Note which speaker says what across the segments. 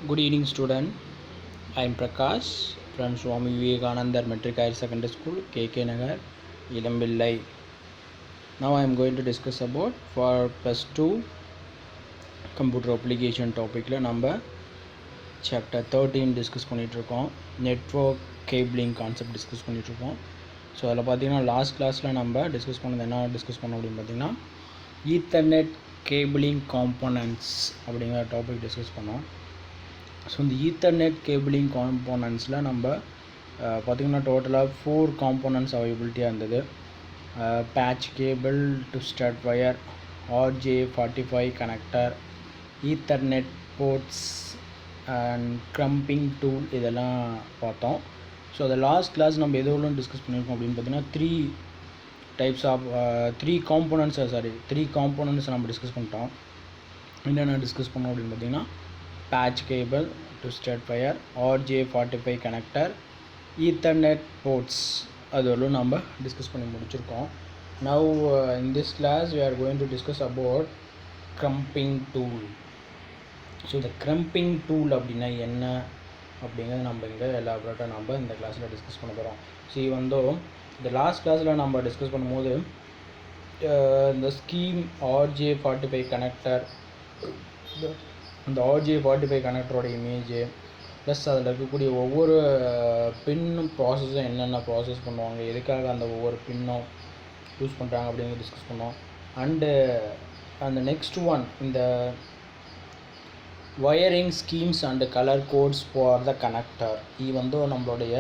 Speaker 1: Good evening, student. I am Prakash from Swami Vivekananda Metric Higher Secondary School, KK Nagar, Ilambillai. Now I am going to discuss about for plus 2 computer application topic number chapter 13 discuss பண்ணிட்டுருக்கோம். Network cabling concept discuss பண்ணிட்டுருக்கோம். So அதில் பார்த்தீங்கன்னா last கிளாஸில் நம்ம discuss பண்ணது என்ன discuss பண்ணோம் அப்படின்னு பார்த்தீங்கன்னா ஈத்தர்நெட் கேபிளிங் காம்போனன்ட்ஸ் அப்படிங்கிற டாபிக் டிஸ்கஸ் பண்ணோம். ஸோ இந்த ஈத்தர்நெட் கேபிளிங் காம்போனன்ட்ஸில் நம்ம பார்த்திங்கன்னா டோட்டலாக 4 காம்போனன்ட்ஸ் அவைலபிலிட்டியாக இருந்தது. Patch cable, twisted wire, RJ45 connector, ethernet ports and crimping tool இதெல்லாம் பார்த்தோம். ஸோ அதை லாஸ்ட் கிளாஸ் நம்ம எதுவும் டிஸ்கஸ் பண்ணியிருக்கோம் அப்படின்னு பார்த்தீங்கன்னா 3 காம்போனன்ட்ஸ் நம்ம டிஸ்கஸ் பண்ணிட்டோம். என்னென்ன டிஸ்கஸ் பண்ணோம் அப்படின்னு பார்த்தீங்கன்னா patch cable, twisted wire, RJ45 connector, ethernet ports அதெல்லாம் நம்ம டிஸ்கஸ் பண்ணி முடிச்சிருக்கோம். Now in this class we are going to discuss about crimping tool. So இந்த crimping tool அப்படின்னா என்ன அப்படிங்கிறது நம்ம இங்கே எலாபரேட்டாக நம்ம இந்த கிளாஸில் டிஸ்கஸ் பண்ண போகிறோம். ஸோ வந்து இந்த லாஸ்ட் கிளாஸில் நம்ம டிஸ்கஸ் பண்ணும்போது இந்த ஸ்கீம் RJ45 கனெக்டர், அந்த RJ45 கனெக்டரோட இமேஜு ப்ளஸ் அதில் இருக்கக்கூடிய ஒவ்வொரு பின்னும் ப்ராசஸும் என்னென்ன ப்ராசஸ் பண்ணுவாங்க, எதுக்காக அந்த ஒவ்வொரு பின்னும் யூஸ் பண்ணுறாங்க அப்படிங்கிறது டிஸ்கஸ் பண்ணோம். அண்டு அந்த நெக்ஸ்ட் ஒன் இந்த wiring schemes and colour codes for the connector. இது வந்து நம்மளுடைய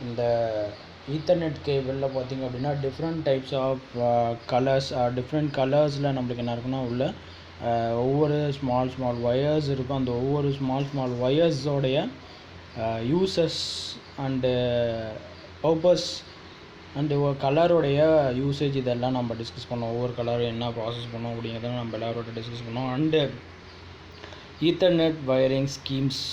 Speaker 1: இந்த ஈத்தர்நெட் கேபிளில் பார்த்திங்க அப்படின்னா different types of colours different கலர்ஸில் நம்மளுக்கு என்ன இருக்குன்னா உள்ள ஒவ்வொரு ஸ்மால் வயர்ஸ் இருக்கும். அந்த ஒவ்வொரு ஸ்மால் வயர்ஸோடைய யூசஸ் அண்டு பர்பஸ் அண்டு கலருடைய யூசேஜ் இதெல்லாம் நம்ம டிஸ்கஸ் பண்ணோம். ஒவ்வொரு கலரும் என்ன ப்ராசஸ் பண்ணோம் அப்படிங்கிறத நம்ம எல்லாரோட டிஸ்கஸ் பண்ணோம். And ethernet wiring schemes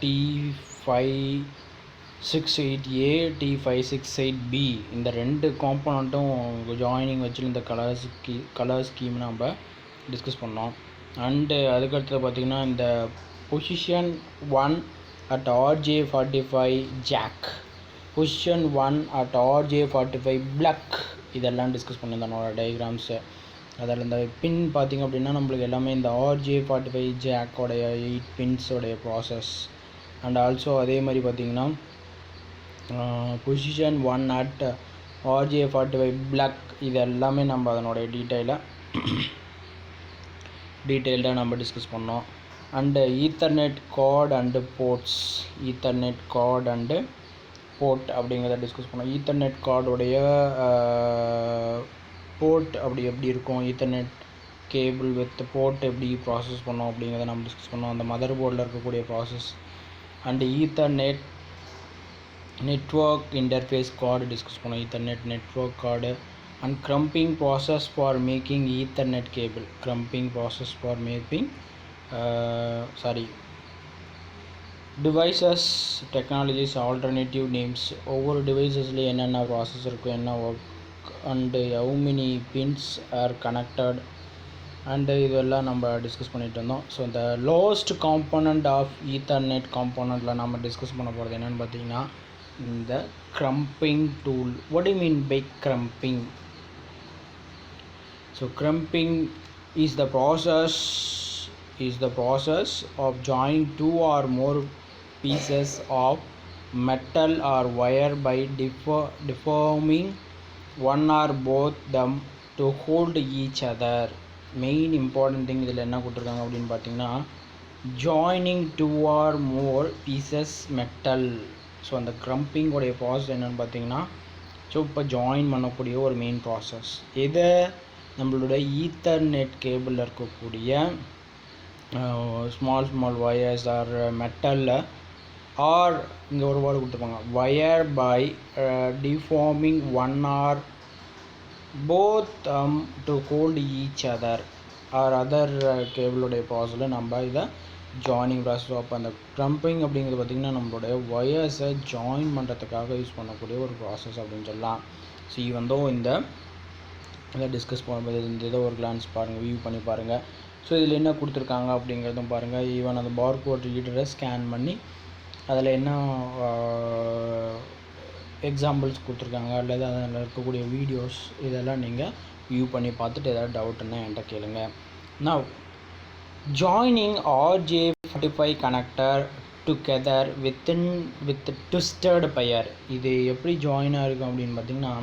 Speaker 1: T568A, T568B இந்த 2 காம்போனண்ட்டும் ஜாயினிங் வச்சு இந்த கலர் ஸ்கீம் நம்ம டிஸ்கஸ் பண்ணோம். அண்டு அதுக்கடுத்து பார்த்திங்கன்னா இந்த position 1 at RJ45 jack, position 1 at RJ45 plug இதெல்லாம் டிஸ்கஸ் பண்ணியிருந்தோம் என்னோட டயக்ராம்ஸு. அதில் இந்த பின் பார்த்திங்க அப்படின்னா நம்மளுக்கு எல்லாமே இந்த RJ45 ஜாக்கோடைய 8 பின்ஸோடைய ப்ராசஸ். அண்ட் ஆல்சோ அதே மாதிரி பார்த்திங்கன்னா பொசிஷன் 1 அட் RJ45 பிளக் இது எல்லாமே நம்ம அதனுடைய டீட்டெயில்டாக நம்ம டிஸ்கஸ் பண்ணோம். And ethernet card and ports, ethernet card and port அப்படிங்கிறத டிஸ்கஸ் பண்ணோம். ஈத்தர்நெட் கார்டுடைய போர்ட் எப்படி இருக்கும், ஈத்தர்நெட் கேபிள் வித் போர்ட் எப்படி ப்ராசஸ் பண்ணோம் அப்படிங்கிறத நம்ம டிஸ்கஸ் பண்ணோம். அந்த மதர் போர்டில் இருக்கக்கூடிய process. And ethernet network interface card discuss பண்ணோம். Ethernet network card and crimping process for making Ethernet cable, crimping process for making devices, technologies, alternative names. ஒவ்வொரு டிவைசஸ்ல என்னென்ன ப்ராசஸ் இருக்கும், என்ன work and how many pins are connected and இதெல்லாம் நம்ம discuss பண்ணிட்டு இருந்தோம். So இந்த லோஸ்ட் காம்போனண்ட் ஆஃப் ஈத்தர்நெட் காம்போனண்ட்டில் நம்ம டிஸ்கஸ் பண்ண போகிறது என்னென்னு பார்த்தீங்கன்னா இந்த crimping tool. what do you mean by crimping? So crimping is the process of joining 2 or more pieces of metal or wire by deforming one or both them to hold each other. Main important thing இதில் என்ன கொடுத்துருக்காங்க அப்படின்னு பார்த்தீங்கன்னா joining 2 or more pieces metal. So அந்த crimping உடைய process என்னென்னு பார்த்தீங்கன்னா so இப்போ ஜாயின் பண்ணக்கூடிய ஒரு மெயின் ப்ராசஸ். இதை நம்மளுடைய ஈத்தர்நெட் கேபிளில் இருக்கக்கூடிய ஸ்மால் வயர்ஸ் ஆர் மெட்டலில் ஆர் இங்கே ஒரு வேர்டு கொடுத்துருப்பாங்க wire by deforming 1 or both to hold each other or other கேபிளுடைய ப்ராசஸில் நம்ம இதை ஜாயினிங் ப்ராசஸ். அப்போ அந்த க்ரம்பிங் அப்படிங்கிறது பார்த்திங்கன்னா நம்மளுடைய வயர்ஸை ஜாயின் பண்ணுறதுக்காக யூஸ் பண்ணக்கூடிய ஒரு ப்ராசஸ் அப்படின்னு சொல்லலாம். ஸோ இது வந்து இந்த டிஸ்கஸ் பண்ணும்போது இந்த இதை ஒரு கிளான்ஸ் பாருங்கள், வியூ பண்ணி பாருங்கள். ஸோ இதில் என்ன கொடுத்துருக்காங்க அப்படிங்கிறதும் பாருங்கள். ஈவன் அந்த பார்கோட் ரீடரை ஸ்கேன் பண்ணி அதில் என்ன எக்ஸாம்பிள்ஸ் கொடுத்துருக்காங்க அல்லது அதில் இருக்கக்கூடிய வீடியோஸ் இதெல்லாம் நீங்கள் வியூ பண்ணி பார்த்துட்டு ஏதாவது டவுட்டுன்னா என்கிட்ட கேளுங்க. Now joining RJ45 connector together with twisted pair, இது எப்படி ஜாயின் ஆகிருக்கும் அப்படின்னு பார்த்திங்கன்னா,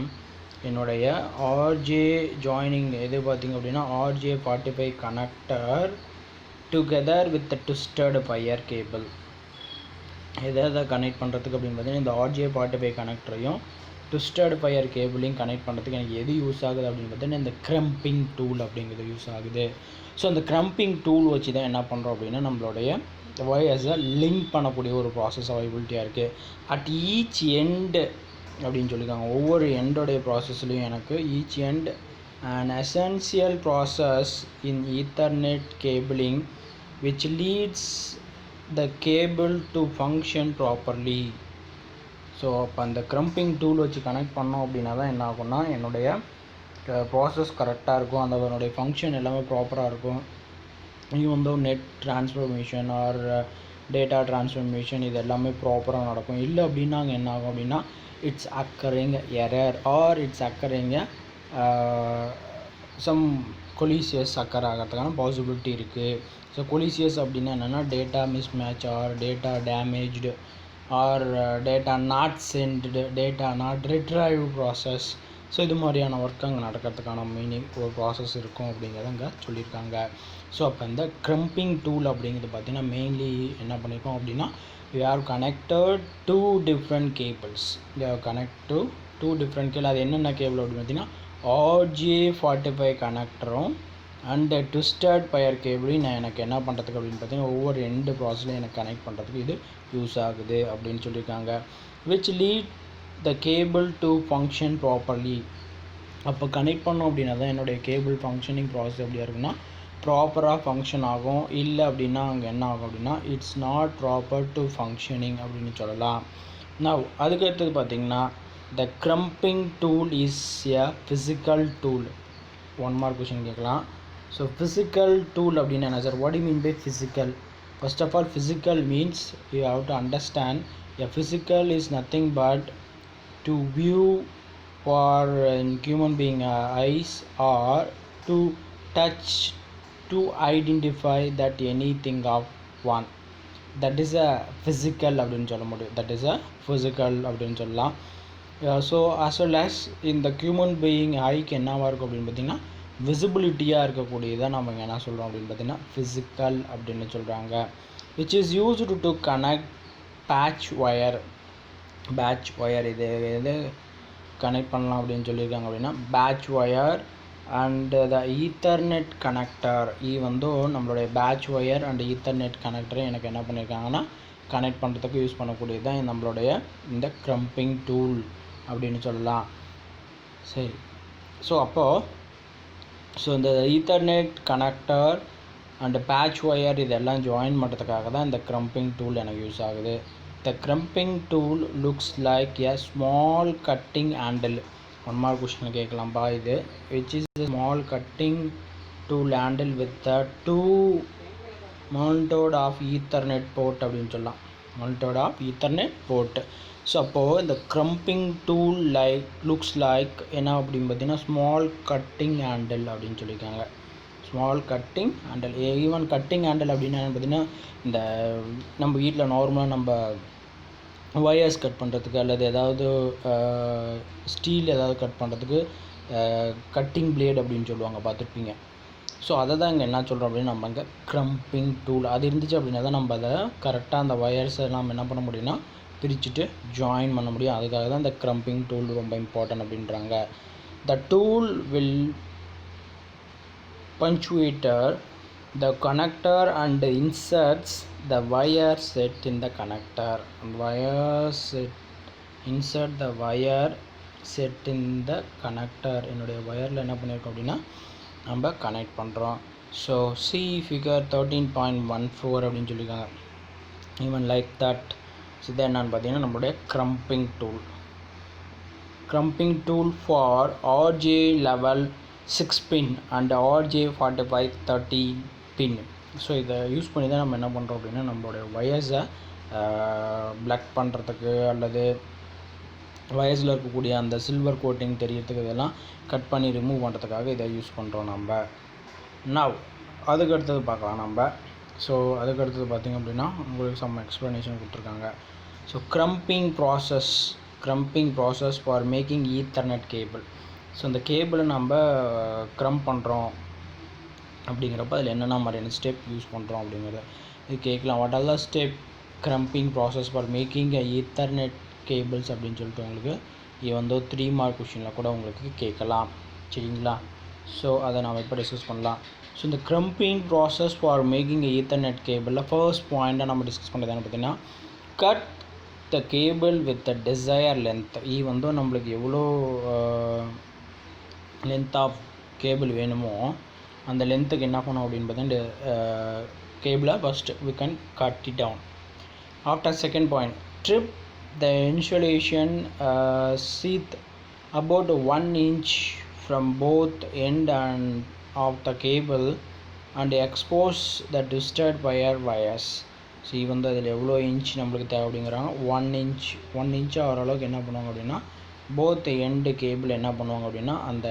Speaker 1: என்னுடைய ஆர்ஜே ஜாயினிங் எது பார்த்திங்க அப்படின்னா RJ45 connector together with twisted pair cable. எதை கனெக்ட் பண்ணுறதுக்கு அப்படின்னு பார்த்தீங்கன்னா இந்த RJ45 கனெக்டரையும் ட்விஸ்டட் ஃபயர் கேபிளையும் கனெக்ட் பண்ணுறதுக்கு எனக்கு எது யூஸ் ஆகுது அப்படின்னு பார்த்தீங்கன்னா இந்த க்ரம்பிங் டூல் அப்படிங்கிறது யூஸ் ஆகுது. ஸோ அந்த க்ரம்பிங் டூல் வச்சு தான் என்ன பண்ணுறோம் அப்படின்னா நம்மளுடைய ஒயர்ஸை லிங்க் பண்ணக்கூடிய ஒரு ப்ராசஸ் அவைபிலிட்டியாக இருக்குது. அட் ஈச் எண்டு அப்படின்னு சொல்லியிருக்காங்க. ஒவ்வொரு எண்டோடைய ப்ராசஸ்லையும் எனக்கு each end an essential process in Ethernet cabling which leads the cable to function properly. So அப்போ அந்த க்ரம்பிங் டூல் வச்சு கனெக்ட் பண்ணோம் அப்படின்னா தான் என்ன ஆகும்னா என்னுடைய ப்ராசஸ் கரெக்டாக இருக்கும், அதனுடைய ஃபங்க்ஷன் எல்லாமே ப்ராப்பராக இருக்கும். Even though net transformation or data transformation இது எல்லாமே ப்ராப்பராக நடக்கும். இல்லை அப்படின்னா அங்கே என்ன ஆகும் அப்படின்னா it's occurring error or it's occurring some collisions occur ஆகிறதுக்கான பாசிபிலிட்டி இருக்குது. ஸோ கொலிசியஸ் அப்படின்னா என்னென்னா data mismatch or data damaged or data not sent, data not retrieve process. So இது மாதிரியான ஒர்க் அங்கே நடக்கிறதுக்கான மீனிங் ஒரு ப்ராசஸ் இருக்கும் அப்படிங்கிறத அங்கே சொல்லியிருக்காங்க. ஸோ அப்போ இந்த க்ரம்பிங் டூல் அப்படிங்கிறது பார்த்திங்கன்னா மெயின்லி என்ன பண்ணியிருக்கோம் அப்படின்னா we have connected two different cables. We have connected two different cable. அது என்னென்ன கேபிள் அப்படின்னு பார்த்தீங்கன்னா RJ45 கனெக்டரும் அண்ட் ட்விஸ்டட் ஃபயர் கேபிளையும் நான் எனக்கு என்ன பண்ணுறதுக்கு அப்படின்னு பார்த்தீங்கன்னா ஒவ்வொரு எண்டு ப்ராசஸ்லையும் எனக்கு கனெக்ட் பண்ணுறதுக்கு இது யூஸ் ஆகுது அப்படின்னு சொல்லியிருக்காங்க. which lead the cable to function properly. அப்போ கனெக்ட் பண்ணோம் அப்படின்னா தான் என்னுடைய கேபிள் ஃபங்க்ஷனிங் ப்ராசஸ் எப்படியா இருக்குன்னா ப்ராப்பராக ஃபங்க்ஷன் ஆகும். இல்லை அப்படின்னா அங்கே என்ன ஆகும் அப்படின்னா it's not proper to functioning அப்படின்னு சொல்லலாம். நான் அதுக்கடுத்தது பார்த்திங்கன்னா the crimping tool is a physical tool. One mark question கேட்கலாம். ஸோ ஃபிசிக்கல் டூல் அப்படின்னு என்ன sir? What you mean by physical? First of all physical means you how to understand a physical is nothing but to view for in human being eyes or to touch to identify that anything of one, that is a physical அப்படினு சொல்ல முடியும். that is a physical அப்படினு சொல்லலாம். so as well as in the human being ஐக்கு என்னவா இருக்கும் அப்படின்னு பார்த்தீங்கன்னா விசிபிலிட்டியாக இருக்கக்கூடியதை நம்ம என்ன சொல்கிறோம் அப்படின்னு பார்த்தீங்கன்னா physical அப்படின்னு சொல்கிறாங்க. which is used to connect patch wire. இது கனெக்ட் பண்ணலாம் அப்படின்னு சொல்லியிருக்காங்க அப்படின்னா patch wire and the Ethernet connector. வந்து நம்மளுடைய பேட்ச் ஒயர் அண்ட் ஈத்தர்நெட் கனெக்டரை எனக்கு என்ன பண்ணியிருக்காங்கன்னா கனெக்ட் பண்ணுறதுக்கு யூஸ் பண்ணக்கூடியது தான் நம்மளுடைய இந்த க்ரம்பிங் டூல் அப்படின்னு சொல்லலாம். சரி, ஸோ அப்போது இந்த Ethernet connector and patch wire இதெல்லாம் ஜாயின் பண்ணுறதுக்காக தான் இந்த க்ரம்பிங் டூல் எனக்கு யூஸ் ஆகுது. The crimping tool looks like a small cutting handle. One more question கேட்கலாம்பா இது. which is a small cutting tool handle with the two mounted of Ethernet port அப்படின்னு சொல்லலாம். mounted of Ethernet port. So அப்போது இந்த crimping tool looks like என்ன அப்படின்னு பார்த்தீங்கன்னா small cutting handle அப்படின்னு சொல்லியிருக்காங்க. Small cutting handle. Even cutting handle அப்படின்னா பார்த்தீங்கன்னா இந்த நம்ம வீட்டில் நார்மலாக நம்ம ஒயர்ஸ் கட் பண்ணுறதுக்கு அல்லது ஏதாவது ஸ்டீல் ஏதாவது கட் பண்ணுறதுக்கு கட்டிங் பிளேட் அப்படின்னு சொல்லுவாங்க, பார்த்துருப்பீங்க. ஸோ அதை தான் இங்கே என்ன சொல்கிறோம் அப்படின்னு நம்ம இங்கே க்ரம்பிங் டூல் அது இருந்துச்சு அப்படின்னா தான் நம்ம அதை கரெக்டாக அந்த ஒயர்ஸ் எல்லாம் என்ன பண்ண முடியும்னா பிரிச்சுட்டு ஜாயின் பண்ண முடியும். அதுக்காக தான் இந்த க்ரம்பிங் டூல் ரொம்ப இம்பார்ட்டன்ட் அப்படின்றாங்க. த tool will punctuator the connector and inserts the wire set in the connector. Insert the wire set in the connector. என்னுடைய வயரில் என்ன பண்ணியிருக்கோம் அப்படின்னா நம்ம கனெக்ட் பண்ணுறோம். ஸோ சி ஃபிகர் 13.14 அப்படின்னு சொல்லியிருக்காங்க. Even like that. ஸோ இதை என்னன்னு பார்த்தீங்கன்னா நம்மளுடைய crimping tool for RJ level 6 pin and RJ45 30 pin. So இதை யூஸ் பண்ணி தான் நம்ம என்ன பண்ணுறோம் அப்படின்னா நம்மளுடைய வயர்ஸை பிளக் பண்ணுறதுக்கு அல்லது வயர்ஸில் இருக்கக்கூடிய அந்த சில்வர் கோட்டிங் தெரியறதுக்கு இதெல்லாம் கட் பண்ணி ரிமூவ் பண்ணுறதுக்காக இதை யூஸ் பண்ணுறோம் நம்ம. நவ் அதுக்கு அடுத்தது பார்க்கலாம் நம்ம. ஸோ அதுக்கு அடுத்தது பார்த்திங்க அப்படின்னா உங்களுக்கு சம் எக்ஸ்ப்ளனேஷன் கொடுத்துருக்காங்க. So crimping process for making ethernet cable. So இந்த கேபிளை நம்ம க்ரம்ப் பண்ணுறோம் அப்படிங்கிறப்ப அதில் என்னென்ன மாதிரியான ஸ்டெப் யூஸ் பண்ணுறோம் அப்படிங்கிறத இது கேட்கலாம். What are the step crimping process for making ethernet cables அப்படின்னு சொல்லிட்டு உங்களுக்கு இது வந்து 3 மார்க் கொஷினில் கூட உங்களுக்கு கேட்கலாம். சரிங்களா? ஸோ அதை நம்ம இப்போ டிஸ்கஸ் பண்ணலாம். ஸோ இந்த crimping process for making ethernet கேபிளில் ஃபர்ஸ்ட் பாயிண்ட்டாக நம்ம டிஸ்கஸ் பண்ணுறது என்ன பார்த்தீங்கன்னா, cut the cable with the desire length. இது வந்து நம்மளுக்கு எவ்வளோ லென்த் ஆஃப் கேபிள் வேணுமோ அந்த லென்த்துக்கு என்ன பண்ணோம் அப்படின்னு பார்த்தீங்கன்னா கேபிளை first we can cut it down. After second point, strip the insulation sheath about 1 inch from both end and of the cable and expose the twisted wires. So இது வந்து அதில் எவ்வளோ இன்ச் நம்மளுக்கு தேவை அப்படிங்கிறாங்க. 1 inch ஆகிற அளவுக்கு என்ன பண்ணுவாங்க அப்படின்னா போத் எண்டு கேபிள் என்ன பண்ணுவாங்க அப்படின்னா அந்த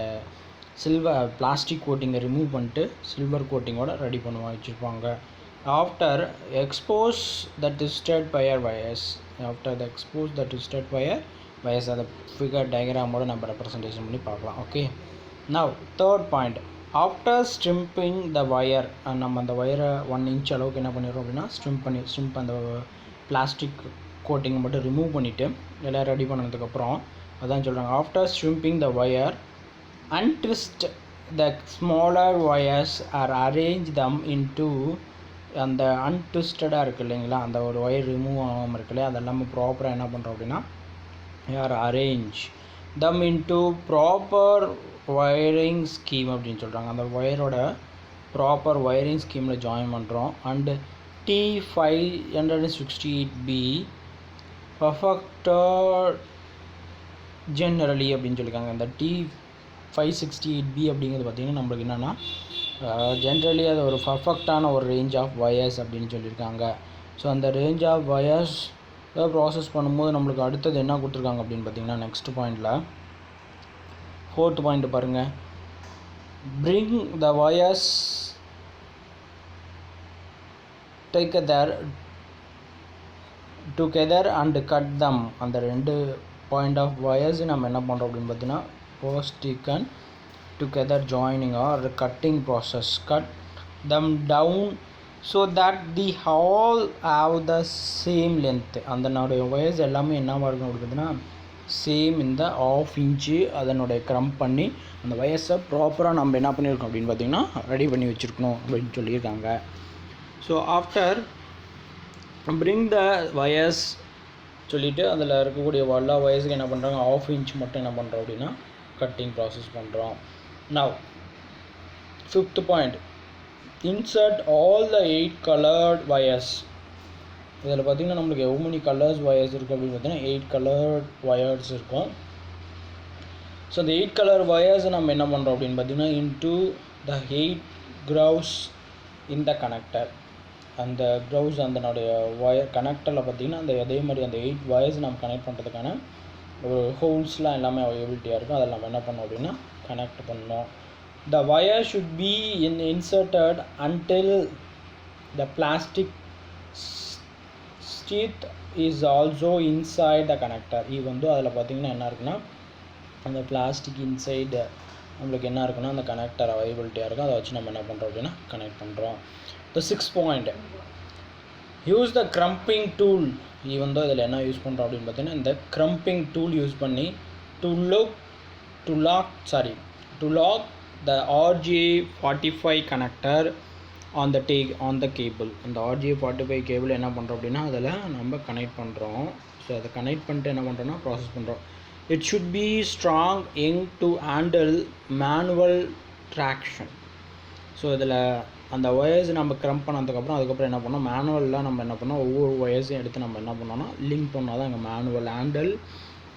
Speaker 1: சில்வர் பிளாஸ்டிக் கோட்டிங்கை ரிமூவ் பண்ணிட்டு சில்வர் கோட்டிங்கோட ரெடி பண்ணுவாங்க வச்சுருப்பாங்க. After expose the twisted wires அதை ஃபிகர் டயக்ராமோட நம்ம ரெப்ரசன்டேஷன் பண்ணி பார்க்கலாம். Okay. Now third point, after stripping the wire, நம்ம அந்த வயரை 1 inch அளவுக்கு என்ன பண்ணிடுறோம் அப்படின்னா ஸ்ட்ரிம்ப் அந்த பிளாஸ்டிக் கோட்டிங் மட்டும் ரிமூவ் பண்ணிவிட்டு எல்லாம் ரெடி பண்ணதுக்கப்புறம் அதான் சொல்கிறாங்க, after stripping the wire untwist the smaller wires or arrange them into அந்த அன்ட்விஸ்டடாக இருக்குது இல்லைங்களா, அந்த ஒரு ஒயர் ரிமூவ் ஆகாமல் இருக்குல்லையா, அதெல்லாம் ப்ராப்பராக என்ன பண்ணுறோம் அப்படின்னா அரேஞ்ச் தம் இன்டு ப்ராப்பர் ஒயரிங் ஸ்கீம் அப்படின்னு சொல்கிறாங்க. அந்த ஒயரோட ப்ராப்பர் ஒயரிங் ஸ்கீமில் ஜாயின் பண்ணுறோம். அண்டு T568B பர்ஃபெக்டட் ஜெனரலி அப்படின்னு சொல்லியிருக்காங்க. இந்த T568B அப்படிங்கிறது பார்த்திங்கன்னா நம்மளுக்கு என்னென்னா ஜென்ரலி அது ஒரு பர்ஃபெக்டான ஒரு ரேஞ்ச் ஆஃப் வயர்ஸ் அப்படின்னு சொல்லியிருக்காங்க. ஸோ அந்த ரேஞ்ச் ஆஃப் வயர்ஸ் ப்ராசஸ் பண்ணும்போது நம்மளுக்கு அடுத்தது என்ன கொடுத்துருக்காங்க அப்படின்னு பார்த்தீங்கன்னா நெக்ஸ்ட் பாயிண்டில் 4th பாயிண்ட் பாருங்கள், bring the wires together and cut them. அந்த 2 பாயிண்ட் ஆஃப் வயர்ஸ் நம்ம என்ன பண்ணுறோம் அப்படின்னு பார்த்தீங்கன்னா first taken together joining or cutting process, cut them down so that they all have the same length. அந்த நம்முடைய வயர்ஸ் எல்லாமே என்னவாக இருக்கும் அப்படின்னு பார்த்தீங்கன்னா சேம் இந்த 1/2 inch அதனுடைய க்ரம்ப் பண்ணி அந்த வயர்ஸை ப்ராப்பராக நம்ம என்ன பண்ணியிருக்கோம் அப்படின்னு பார்த்தீங்கன்னா ரெடி பண்ணி வச்சுருக்கணும் அப்படின்னு சொல்லியிருக்காங்க. So after bring the wires சொல்லிவிட்டு அதில் இருக்கக்கூடிய எல்லா வயர்ஸுக்கு என்ன பண்ணுறாங்க 1/2 inch மட்டும் என்ன பண்ணுறோம் அப்படின்னா கட்டிங் ப்ராசஸ் பண்ணுறோம். Now 5th point, insert all the 8 coloured wires. இதில் பார்த்திங்கன்னா நம்மளுக்கு எவ்வளோ many கலர்ஸ் வயர்ஸ் இருக்குது அப்படின்னு பார்த்தீங்கன்னா 8 கலர்ட் வயர்ஸ் இருக்கும். ஸோ அந்த 8 கலர் வயர்ஸை நம்ம என்ன பண்ணுறோம் அப்படின்னு பார்த்தீங்கன்னா into the 8 grooves in the connector. அந்த grooves அதனுடைய வயர் கனெக்டரில் பார்த்திங்கன்னா அந்த அதே மாதிரி அந்த 8 வயர்ஸ் நம்ம கனெக்ட் பண்ணுறதுக்கான ஒரு ஹோல்ஸ்லாம் எல்லாமே அவைலபிலிட்டியாக இருக்கும். அதில் நம்ம என்ன பண்ணோம் அப்படின்னா கனெக்ட் பண்ணோம். த wire should be inserted until the plastic sheath is also inside the connector. இது வந்து அதில் பார்த்திங்கன்னா என்ன இருக்குன்னா அந்த பிளாஸ்டிக் இன்சைடு நம்மளுக்கு என்ன இருக்குன்னா அந்த கனெக்டர் அவைலபிலிட்டியாக இருக்கும். அதை வச்சு நம்ம என்ன பண்ணுறோம் அப்படின்னா கனெக்ட் பண்ணுறோம். The 6th point, use the crimping tool. இது வந்து அதில் என்ன யூஸ் பண்ணுறோம் அப்படின்னு பார்த்தீங்கன்னா இந்த க்ரம்பிங் டூல் யூஸ் பண்ணி to lock the RJ45 connector on the cable. அந்த RJ45 கேபிள் என்ன பண்ணுறோம் அப்படின்னா அதில் நம்ம கனெக்ட் பண்ணுறோம். ஸோ அதை கனெக்ட் பண்ணிட்டு என்ன பண்ணுறோன்னா ப்ராசஸ் பண்ணுறோம். It should be strong to handle manual traction. So இதில் அந்த ஒயர்ஸ் நம்ம க்ரம்ப் பண்ணதுக்கப்புறம் அதுக்கப்புறம் என்ன பண்ணோம் மேனுவலில் நம்ம என்ன பண்ணோம் ஒவ்வொரு ஒயர்ஸையும் எடுத்து நம்ம என்ன பண்ணோம்னா லிங்க் பண்ணால் தான் அங்கே manual handle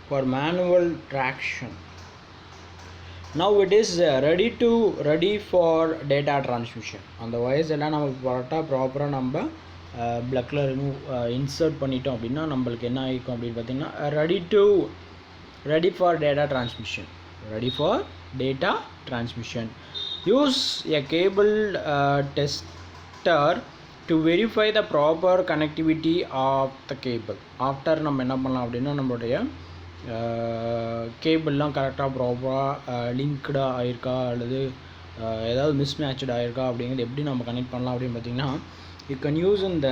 Speaker 1: for manual traction. now it is ready for data transmission. அந்த வயர்ஸ் எல்லாம் நமக்கு ப்ராப்பராக நம்ம பிளக்கில் இன்சர்ட் பண்ணிட்டோம் அப்படின்னா நம்மளுக்கு என்ன ஆகிக்கும் அப்படின்னு பார்த்தீங்கன்னா ready for data transmission. Use a cable tester to verify the proper connectivity of the cable. After நம்ம என்ன பண்ணலாம் அப்படின்னா நம்மளுடைய கேபிள்லாம் கரெக்டாக ப்ராப்பராக லிங்க்டாக ஆகிருக்கா அல்லது ஏதாவது மிஸ்மேட்ச்டு ஆகிருக்கா அப்படிங்கிறது எப்படி நம்ம கனெக்ட் பண்ணலாம் அப்படின்னு பார்த்தீங்கன்னா யூ கேன் யூஸ் இந்த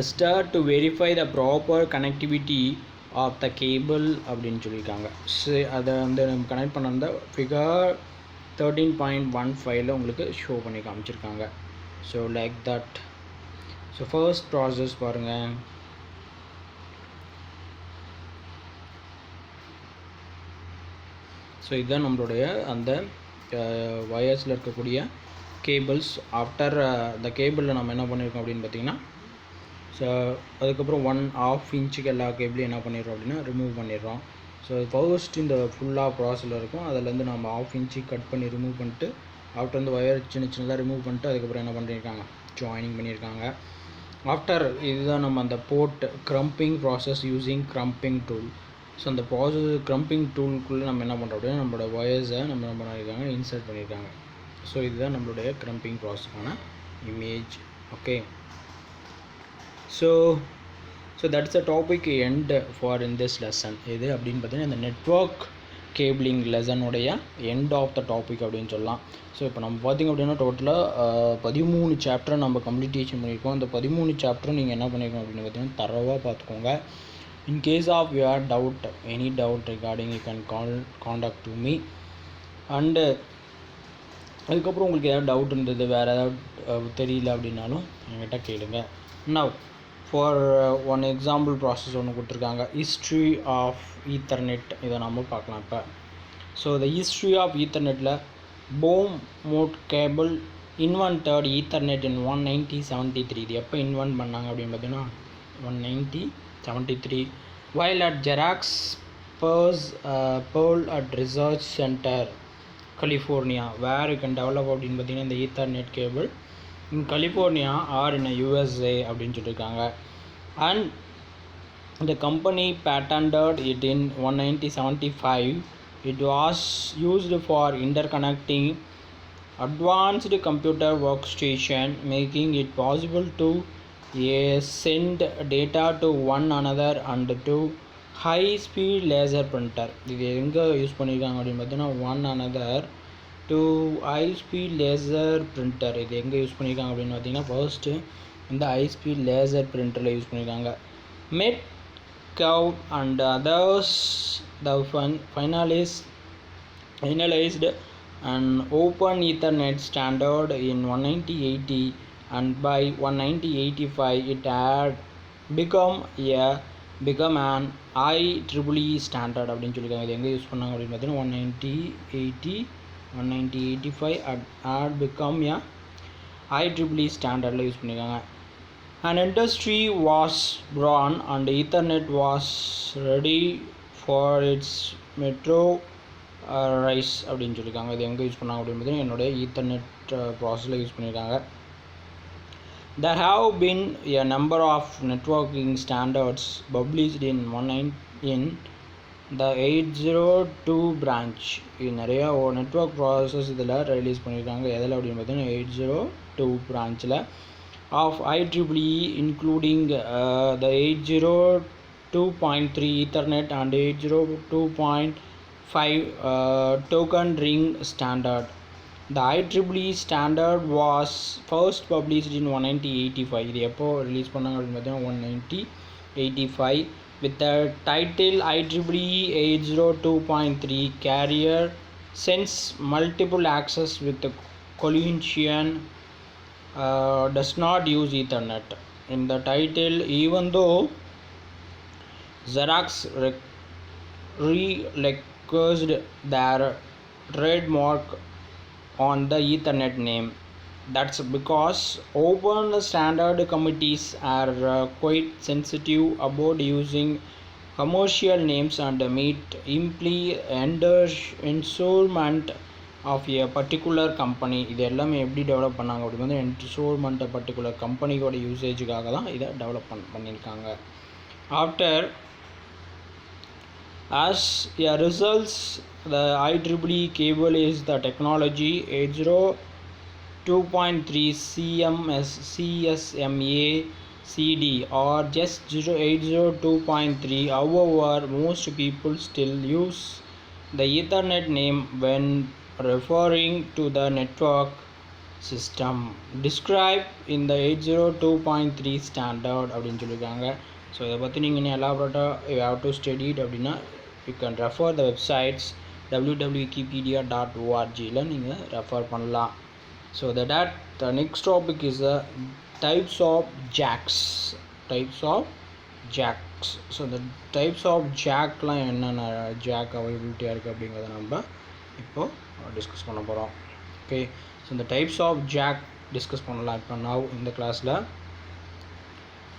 Speaker 1: tester to verify the proper connectivity of the cable அப்படின்னு சொல்லியிருக்காங்க. ஸோ அதை வந்து நம்ம கனெக்ட் பண்ண ஃபிகர் 13.15 உங்களுக்கு ஷோ பண்ணி காமிச்சிருக்காங்க. So like that. So first process பாருங்கள். ஸோ இதுதான் நம்மளுடைய அந்த வயர்ஸில் இருக்கக்கூடிய கேபிள்ஸ். ஆஃப்டர் அந்த கேபிளில் நம்ம என்ன பண்ணியிருக்கோம் அப்படின்னு பார்த்தீங்கன்னா ஸோ அதுக்கப்புறம் 1/2 இன்ச்சுக்கு எல்லா கேபிளையும் என்ன பண்ணிடுறோம் அப்படின்னா ரிமூவ் பண்ணிடுறோம். ஸோ ஃபர்ஸ்ட் இந்த ஃபுல்லாக ப்ராசஸில் இருக்கும், அதிலேருந்து நம்ம 1/2 இன்ச்சு கட் பண்ணி ரிமூவ் பண்ணிட்டு ஆஃப்டர் வந்து வயர் சின்னதாக ரிமூவ் பண்ணிட்டு அதுக்கப்புறம் என்ன பண்ணியிருக்காங்க ஜாயினிங் பண்ணியிருக்காங்க. ஆஃப்டர் இதுதான் நம்ம அந்த port crimping process using crimping tool. So அந்த ப்ராசஸ் க்ரம்பிங் டூலுக்குள்ளே நம்ம என்ன பண்ணுறோம் அப்படின்னா நம்மளோட வயர்ஸை நம்ம என்ன பண்ணியிருக்காங்க இன்சர்ட் பண்ணியிருக்காங்க. ஸோ இதுதான் நம்மளுடைய க்ரம்பிங் ப்ராசஸ்க்கான image. Okay, so that's a topic end for in this lesson. இது அப்படின்னு பார்த்தீங்கன்னா இந்த நெட்வொர்க் கேபிளிங் லெசனுடைய எண்ட் ஆஃப் த டாபிக் அப்படின்னு சொல்லலாம். ஸோ இப்போ நம்ம பார்த்திங்க அப்படின்னா டோட்டலாக 13 சாப்டர் நம்ம கம்ப்ளீட்டேஷன் பண்ணியிருக்கோம். அந்த 13 சாப்டரும் நீங்கள் என்ன பண்ணியிருக்கோம் அப்படின்னு பார்த்தீங்கன்னா தரவாக பார்த்துக்கோங்க. In case of your any doubt regarding, you can contact to me. And அதுக்கப்புறம் உங்களுக்கு ஏதாவது டவுட் இருந்தது, வேறு ஏதாவது தெரியல அப்படின்னாலும் என்கிட்ட கேளுங்க. Now for one example process ஒன்று கொடுத்துருக்காங்க, ஹிஸ்ட்ரி ஆஃப் ஈத்தர்நெட். இதை நம்ம பார்க்கலாம் இப்போ. ஸோ த ஹிஸ்ட்ரி ஆஃப் ஈத்தர்நெட்டில் போம் மோட் கேபிள் இன்வென்டட் ஈத்தர்நெட் இன் 1973. இது எப்போ இன்வென்ட் பண்ணாங்க அப்படின்னு பார்த்தீங்கன்னா 1973 while at Xerox Pearl at Research Center, California, where you can develop அப்படின்னு பார்த்தீங்கன்னா இந்த ethernet cable in California or in USA அப்படின்னு சொல்லியிருக்காங்க. And the company patented it in 1975. It was used for interconnecting advanced computer workstation, making it possible to send data to one another and to high speed laser printer. இது எங்கே use பண்ணியிருக்காங்க அப்படின்னு பார்த்தீங்கன்னா one another to high speed laser printer. இது எங்கே use பண்ணியிருக்காங்க அப்படின்னு பார்த்தீங்கன்னா ஃபர்ஸ்ட்டு இந்த high speed laser printerல யூஸ் பண்ணியிருக்காங்க. Metcalfe and others the finalized an open Ethernet standard in 1980, and by 1985 it had become an IEEE standard அப்படின்னு சொல்லியிருக்காங்க. இது எங்கே யூஸ் பண்ணாங்க அப்படின்னு பார்த்தீங்கன்னா 1985 had become a IEEE standardல யூஸ் பண்ணியிருக்காங்க. An industry was born and Ethernet was ready for its metro rice அப்படின்னு சொல்லியிருக்காங்க. இது எங்கே யூஸ் பண்ணாங்க அப்படின்னு பார்த்தீங்கன்னா என்னுடைய ஈத்தர்நெட் ப்ராசஸில் யூஸ் பண்ணியிருக்காங்க. There have been a number of networking standards published in the 802 branch. இது நிறைய நெட்வொர்க் ப்ராசஸ் இதில் ரிலீஸ் பண்ணியிருக்காங்க. எதில் அப்படின்னு பார்த்தீங்கன்னா 802 பிரான்ச்சில் of IEEE, including the 802.3 Ethernet and 802.5 token ring standard. The IEEE standard was first published in 1985. இது எப்போ release பண்ணாங்க அப்படின்னு பார்த்தீங்கன்னா 1985 with the title IEEE 802.3 carrier sends multiple access with the collision does not use Ethernet. In the title, even though Xerox relinquished their trademark on the Ethernet name, that's because open standard committees are quite sensitive about using commercial names and meet enrollment of a particular company. இது எல்லாமே எப்படி develop பண்ணாங்க அப்படின்னு வந்து enrollment particular கம்பெனியோட யூசேஜுக்காக தான் இதை develop பண்ணியிருக்காங்க. After as a result, the IEEE cable is the technology 802.3 CSMA CD or just 802.3. However, most people still use the Ethernet name when referring to the network system described in the 802.3 standard அப்படின்னு சொல்லியிருக்காங்க. So இதை பற்றி நீங்கள் இன்னும் எலாபரேட்டாக you have to study it அப்படின்னா you can refer the websites www.wikipedia.org நீங்கள் refer பண்ணலாம். ஸோ the next topic is the types of jacks. So the types of jackலாம் என்னென்ன jack அவைலபிலிட்டியாக இருக்குது அப்படிங்கிறத நம்ம இப்போது டிஸ்கஸ் பண்ண போகிறோம். ஓகே, ஸோ இந்த டைப்ஸ் ஆஃப் jack டிஸ்கஸ் பண்ணலாம் இப்போ now இந்த கிளாஸில்.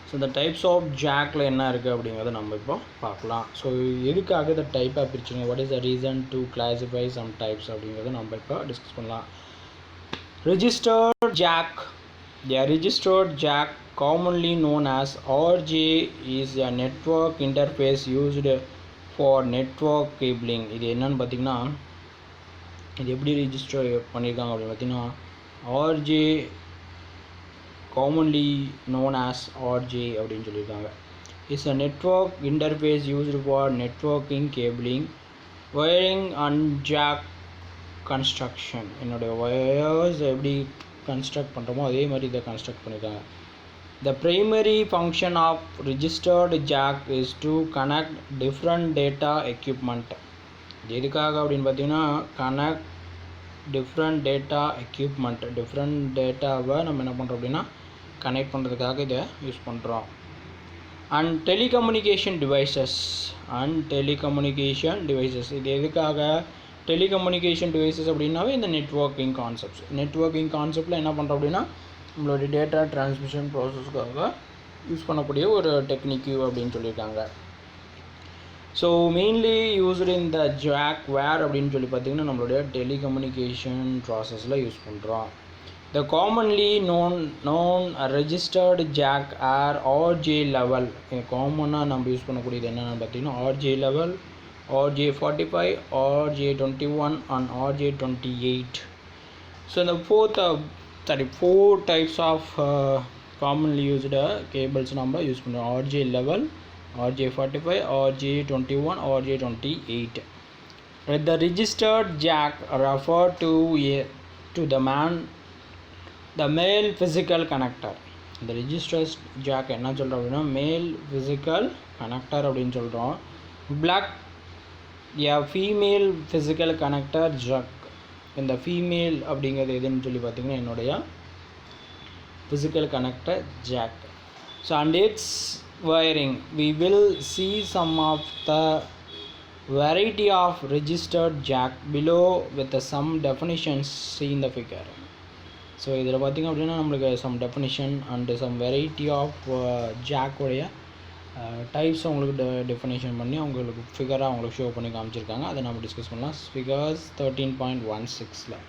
Speaker 1: ஸோ இந்த டைப்ஸ் ஆஃப் ஜாக்கில் என்ன இருக்குது அப்படிங்கிறத நம்ம இப்போ பார்க்கலாம். ஸோ எதுக்காக இந்த டைப்பாக பிரிச்சுங்க, what is the reason to classify some types அப்படிங்கிறத நம்ம இப்போ டிஸ்கஸ் பண்ணலாம். Registered jack. A registered jack, commonly known as RJ, is a network interface used for network cabling. இது என்னன்னு பார்த்தீங்கன்னா, இது எப்படி ரிஜிஸ்டர் பண்ணியிருக்காங்க அப்படின்னு பார்த்தீங்கன்னா, RJ commonly known as RJ அப்படின்னு சொல்லியிருக்காங்க. It's a network interface used for networking, cabling, wiring and jack construction. என்னுடைய wires எப்படி கன்ஸ்ட்ரக்ட் பண்ணுறோமோ அதே மாதிரி இதை கன்ஸ்ட்ரக்ட் பண்ணியிருக்காங்க. The primary function of registered jack is to connect different data equipment. எதுக்காக அப்படின்னு பார்த்தீங்கன்னா, connect different data equipment, different டேட்டாவை நம்ம என்ன பண்ணுறோம் அப்படின்னா கனெக்ட் பண்ணுறதுக்காக இதை யூஸ் பண்ணுறோம். அண்ட் டெலிகம்யூனிகேஷன் டிவைசஸ் இது எதுக்காக டெலிகம்யூனிகேஷன் டிவைசஸ் அப்படின்னாவே இந்த நெட்வொர்க்கிங் கான்செப்டில் என்ன பண்ணுறோம் அப்படின்னா நம்மளுடைய டேட்டா டிரான்ஸ்மிஷன் ப்ராசஸ்க்காக யூஸ் பண்ணக்கூடிய ஒரு டெக்னிக்கு அப்படின்னு சொல்லியிருக்காங்க. So mainly used in the jack where அப்படின்னு சொல்லி பார்த்திங்கன்னா நம்மளுடைய டெலிகம்யூனிகேஷன் ப்ராசஸில் யூஸ் பண்ணுறோம். The commonly known registered jack are RJ level. காமனாக நம்ம யூஸ் பண்ணக்கூடியது என்னென்னு பார்த்தீங்கன்னா RJ level, RJ45, RJ21 and RJ28. So the four types of commonly used cables நம்ம யூஸ் பண்ணுறோம். RJ level, RJ45, RJ21, RJ28. The registered jack refer to the male physical connector. இந்த registered jack என்ன சொல்கிறோம் அப்படின்னா மேல் physical connector அப்படின்னு சொல்கிறோம். Block female physical connector jack. இந்த ஃபீமேல் அப்படிங்கிறது எதுன்னு சொல்லி பார்த்திங்கன்னா என்னுடைய physical connector jack. So and it's wiring, we will see some of the variety of registered jack below with some definitions see in the figure. So இதில் பார்த்திங்க அப்படின்னா நம்மளுக்கு some definition and some variety of ஜாக்கோடைய types அவங்களுக்கு definition பண்ணி அவங்களுக்கு ஃபிகராக அவங்களுக்கு show பண்ணி காமிச்சிருக்காங்க. அதை நம்ம டிஸ்கஸ் பண்ணலாம் figures 13.16.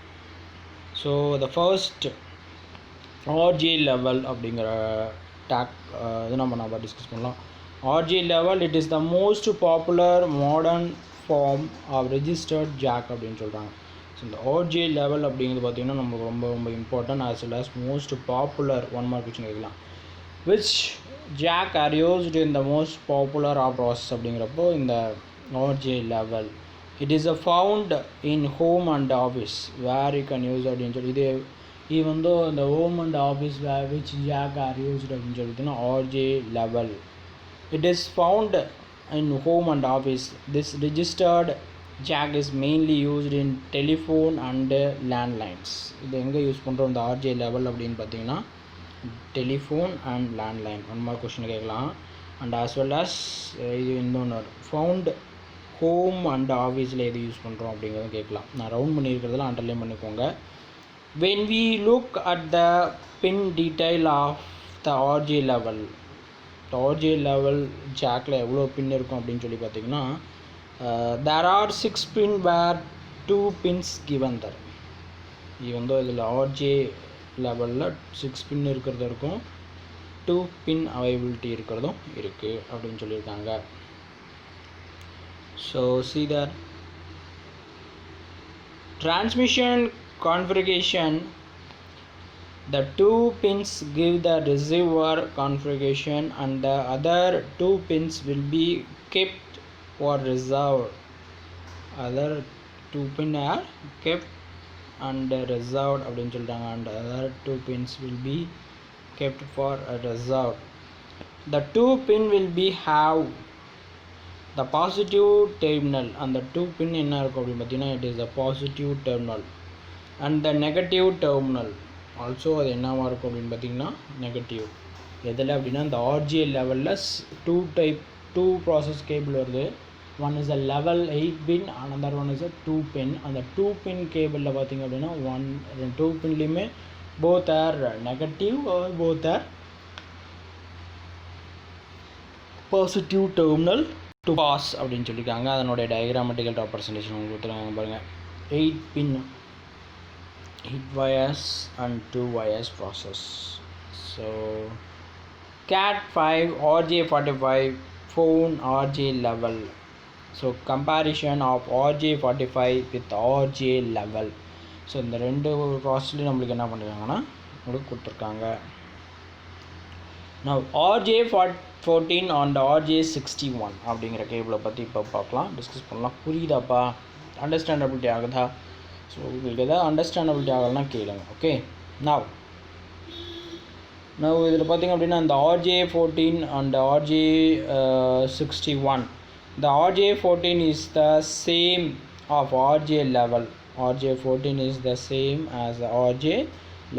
Speaker 1: So the first RJ level அப்படிங்கிற இது நம்ம டிஸ்கஸ் பண்ணலாம். RJ level it is the most popular modern form of registered jack அப்படின்னு சொல்கிறாங்க. ஸோ இந்த ஆர்ஜே லெவல் அப்படிங்கிறது பார்த்திங்கன்னா நமக்கு ரொம்ப ரொம்ப important as well as most popular. One mark question கேட்கலாம். Which jack are used in the most popular of process அப்படிங்கிறப்போ இந்த RJ level it is a found in home and office where you can use அப்படின்னு சொல்லி இது வந்து இந்த home and office where which jack are used அப்படின்னு சொல்லிட்டுன்னா RJ level it is found in home and office. This registered jack is mainly used in telephone and landlines. இது எங்கே use பண்ணுறோம் இந்த ஆர்ஜே லெவல் அப்படின்னு பார்த்தீங்கன்னா telephone and landline. One mark question கேட்கலாம். And as well as இது இன்னொன்று found home and ஆஃபீஸில் எது யூஸ் பண்ணுறோம் அப்படிங்கிறத கேட்கலாம். நான் ரவுண்ட் பண்ணியிருக்கிறதெல்லாம் அண்டர்லைன் பண்ணிக்கோங்க. when we look at the pin detail of the RJ level, RJ level ஜாக்கில் எவ்வளோ பின் இருக்கும் அப்படின்னு சொல்லி பார்த்தீங்கன்னா there are 6 pin where 2 pins given there. இது வந்து இதில் ஆர்ஜே லெவலில் 6 பின் இருக்கிறது இருக்கும், 2 பின் அவைலபிலிட்டி இருக்கிறதும் இருக்குது அப்படின்னு சொல்லியிருக்காங்க. So see that transmission configuration, the 2 pins give the receiver configuration and the other 2 pins will be kept for reserved. Other 2 pin are kept and reserved அப்படின்னு சொல்லிட்டாங்க. and other 2 pins will be kept for reserved. The 2 pin will be have the positive terminal. அந்த 2 pin என்ன இருக்கும் அப்படின்னு பார்த்தீங்கன்னா it is a positive terminal and the negative terminal also அது என்னவா இருக்கும் அப்படின்னு பார்த்தீங்கன்னா நெகட்டிவ். எதில் அப்படின்னா இந்த ஆர்ஜே லெவலில் 2 ப்ராசஸ் கேபிள் வருது. One is a level 8 pin, another one is a 2 pin. அந்த 2 பின் கேபிளில் பார்த்தீங்க அப்படின்னா 2 பின்லேயுமே both are negative or both are positive terminal to pass அப்படின்னு சொல்லியிருக்காங்க. அதனுடைய டயக்ராமெட்டிக்கல் ரெப்ரசன்டேஷன் உங்களுக்கு கொடுத்துருக்காங்க பாருங்கள். 8 pin 8 wires and 2 wires process. So Cat5 RJ45 phone RJ level. So comparison of RJ45 with RJ level. So இந்த ரெண்டு ப்ராசஸ்லையும் நம்மளுக்கு என்ன பண்ணுறாங்கன்னா உங்களுக்கு கொடுத்துருக்காங்க. Now RJ14 and RJ61 அப்படிங்கிற கேபிளை பற்றி இப்போ பார்க்கலாம், டிஸ்கஸ் பண்ணலாம். புரியுதாப்பா? அண்டர்ஸ்டாண்டபிலிட்டி ஆகுதா? ஸோ உங்களுக்கு எதாவது அண்டர்ஸ்டாண்டபிலிட்டி ஆகலைன்னா கேளுங்க. ஓகே, நவ் இதில் பார்த்திங்க அப்படின்னா இந்த RJ14 and RJ61, the RJ14 is the same of RJ level. RJ14 is the same as the RJ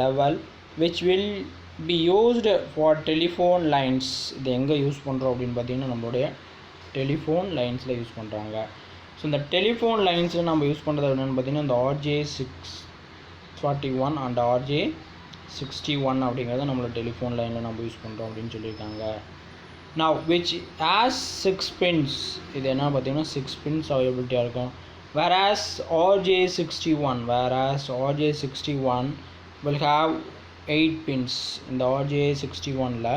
Speaker 1: level which will be used for telephone lines. இது எங்கே யூஸ் பண்ணுறோம் அப்படின்னு பார்த்தீங்கன்னா நம்மளுடைய டெலிஃபோன் லைன்ஸில் யூஸ் பண்ணுறாங்க. ஸோ இந்த டெலிஃபோன் லைன்ஸில் நம்ம use பண்ணுறது என்னென்னு பார்த்தீங்கன்னா இந்த RJ641 அண்ட் RJ61 அப்படிங்கிறத நம்மளோட டெலிஃபோன் லைனில் நம்ம யூஸ் பண்ணுறோம் அப்படின்னு சொல்லியிருக்காங்க. now which has 6 pins. இது என்ன பார்த்தீங்கன்னா 6 pins அவைலபிலிட்டியாக இருக்கும். whereas RJ61 will have 8 pins. இந்த RJ61ல்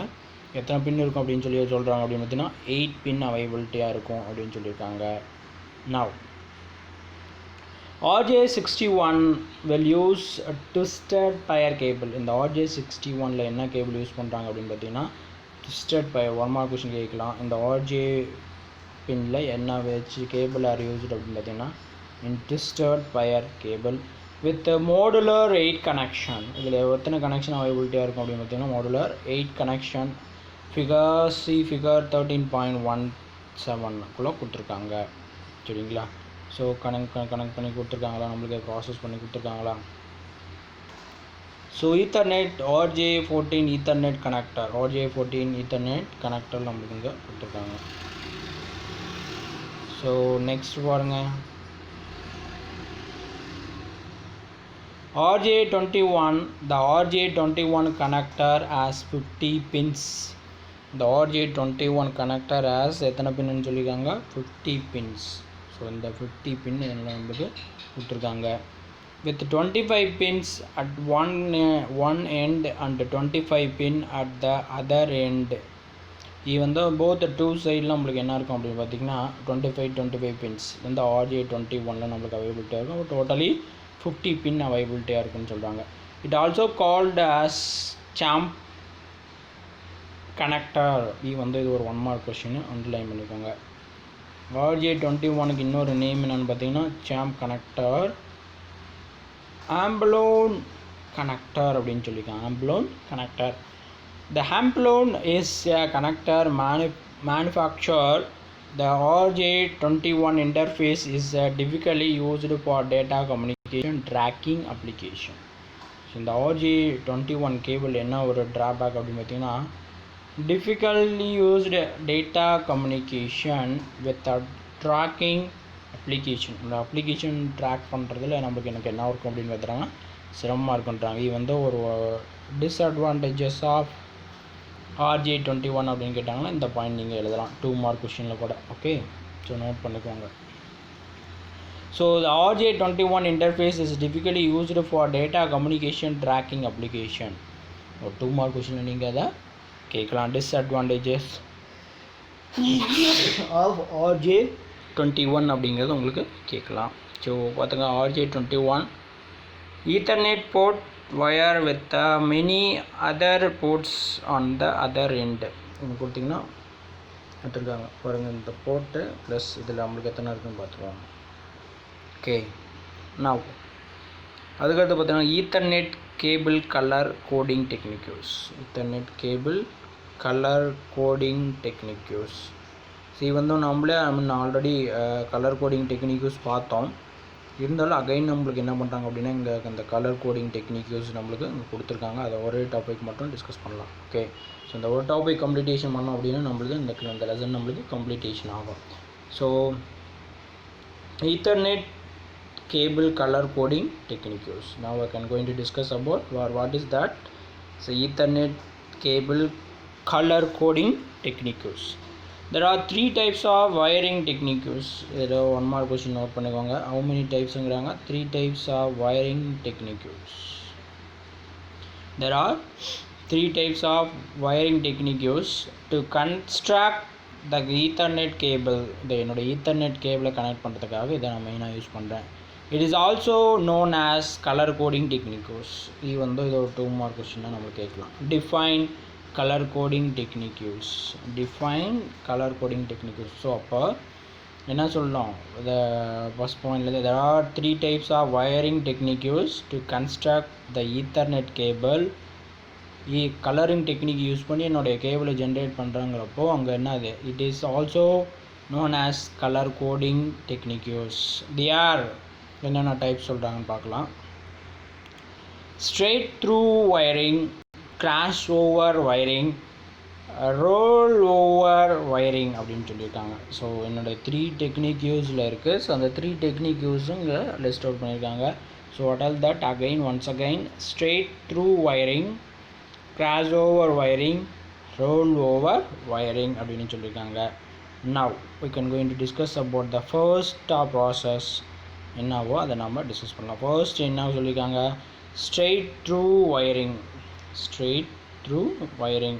Speaker 1: எத்தனை பின் இருக்கும் அப்படின்னு சொல்லி சொல்கிறாங்க அப்படின்னு பார்த்தீங்கன்னா 8 பின் அவைலபிலிட்டியாக இருக்கும் அப்படின்னு சொல்லியிருக்காங்க. now RJ61 will use a twisted pair cable. இந்த RJ61ல் என்ன கேபிள் யூஸ் பண்ணுறாங்க அப்படின்னு பார்த்தீங்கன்னா twisted pair. One mark question கேட்கலாம். இந்த RJ பின்னில் என்ன வச்சு கேபிள் ஆர் யூஸ்டு அப்படின்னு பார்த்தீங்கன்னா in twisted pair cable with a modular 8 connection. இதில் எத்தனை கனெக்ஷன் அவைலபிலிட்டியாக இருக்கும் அப்படின்னு பார்த்தீங்கன்னா modular 8 connection. figure 13.17 கொடுத்துருக்காங்க. சரிங்களா? ஸோ கனெக்ட் பண்ணி கொடுத்துருக்காங்களா, நம்மளுக்கு ப்ராசஸ் பண்ணி கொடுத்துருக்காங்களா. So ethernet RJ14 ethernet connector நம்மளுக்கு இங்கே கொடுத்துருக்காங்க. ஸோ நெக்ஸ்ட் பாருங்கள், RJ21. the RJ21 connector has 50 pins. the RJ21 connector has எத்தனை பின்னு சொல்லியிருக்காங்க? 50 pins. ஸோ இந்த 50 பின் என்ன நம்மளுக்கு கொடுத்துருக்காங்க. with 25 pins at one end and 25 pin at the other end. even though both two சைடில் நம்மளுக்கு என்ன இருக்கும் அப்படின்னு பார்த்தீங்கன்னா 25 pins இந்த RJ21ல் நம்மளுக்கு அவைலபிலிட்டியாக இருக்கும். டோட்டலி 50 பின் அவைலபிலிட்டியாக இருக்குன்னு சொல்கிறாங்க. It also called as champ connector. இது ஒரு 1 மார்க் கொஷின், அண்டர்லைன் பண்ணிக்கோங்க. RJ21க்கு இன்னொரு நேம் என்னென்னு பார்த்தீங்கன்னா சாம்ப் கனெக்டர், ஆம்பலோன் கனெக்டர் அப்படின்னு சொல்லியிருக்காங்க. ஆம்பலோன் connector. The Amplone is a connector manufactured. The RJ21 interface is typically used for data communication tracking application. So இந்த RJ21 cable என்ன ஒரு ட்ராபேக் அப்படின்னு பார்த்தீங்கன்னா difficultly used data communication with a tracking application. இந்த application track பண்ணுறதுல நம்மளுக்கு எனக்கு என்ன இருக்கும் அப்படின்னு பார்த்துறாங்கன்னா சிரமமாக இருக்குன்றாங்க. இது ஒரு டிஸ்அட்வான்டேஜஸ் ஆஃப் RJ21 அப்படின்னு கேட்டாங்கன்னா இந்த பாயிண்ட் நீங்கள் எழுதலாம் 2 மார்க் கொஷினில் கூட. ஓகே, ஸோ நோட் பண்ணிக்கோங்க. So the RJ21 interface is typically used for data communication tracking application. ஒரு 2 மார்க் கொஷினில் நீங்கள் அதை கேட்கலாம். டிஸ்அட்வான்டேஜஸ் ஆஃப் RJ21 அப்படிங்கிறது உங்களுக்கு கேட்கலாம். ஸோ பார்த்துங்க, RJ21 Ethernet port wire with many other ports on the other end. ஒன்று கொடுத்திங்கன்னா எடுத்துருக்காங்க பாருங்கள், இந்த போர்ட்டு ப்ளஸ் இதில் நம்மளுக்கு எத்தனை இருக்குன்னு பார்த்துருவாங்க. ஓகே, நான் அதுக்கடுத்து பார்த்தீங்கன்னா ethernet cable colour coding டெக்னிக்யூஸ். Ethernet cable colour coding டெக்னிக்யூஸ். இது வந்து நம்மளே ஆல்ரெடி கலர் கோடிங் டெக்னிக்யூஸ் பார்த்தோம். இருந்தாலும் அகைன் நம்மளுக்கு என்ன பண்ணுறாங்க அப்படின்னா இங்கே அந்த கலர் கோடிங் டெக்னிக்யூஸ் நம்மளுக்கு இங்கே கொடுத்துருக்காங்க. அதை ஒரே டாபிக் மட்டும் டிஸ்கஸ் பண்ணலாம். ஓகே, ஸோ இந்த ஒரு டாபிக் கம்ப்ளீட்டேஷன் பண்ணோம் அப்படின்னா நம்மளுக்கு இந்த லெசன் நம்மளுக்கு கம்ப்ளீட்டேஷன் ஆகும். So ethernet cable color coding techniques. Now I can going to discuss about what is that. So Ethernet cable color coding techniques. There are 3 types of wiring techniques. There are one more question note பண்ணிக்கோங்க. How many types ங்கறாங்க? 3 types of wiring techniques. There are 3 types of wiring techniques to construct the Ethernet cable. என்னோட Ethernet cable connect பண்ணுறதுக்காக இதை நான் மெயினாக use பண்ணுறேன். It is also known as color coding techniques. இது வந்து இது ஒரு 2 மார்க் கொஸ்டின் தான் நம்ம கேட்கலாம். Define color coding techniques. Define color coding techniques. So அப்போ என்ன சொல்லலாம், the first point there are 3 types of wiring techniques to construct the Ethernet cable. Colouring technique use பண்ணி என்னுடைய கேபிளை ஜென்ரேட் பண்ணுறாங்கிறப்போ அங்கே என்னது, it is also known as color coding techniques. They are என்னென்ன type சொல்கிறாங்கன்னு பார்க்கலாம். Straight through wiring, crash over wiring, role over wiring அப்படின்னு சொல்லியிருக்காங்க. So என்னோடய 3 டெக்னிக் யூஸில் இருக்குது. ஸோ அந்த 3 டெக்னிக் யூஸும் இங்கே லிஸ்ட் அவுட் பண்ணியிருக்காங்க. So what all that again once again, straight through wiring, crash over wiring, role over wiring அப்படின்னு சொல்லியிருக்காங்க. Now we can going to discuss about the first process. என்னவோ அதை நம்ம discuss பண்ணலாம். First என்ன சொல்லியிருக்காங்க, straight through wiring. Straight through wiring.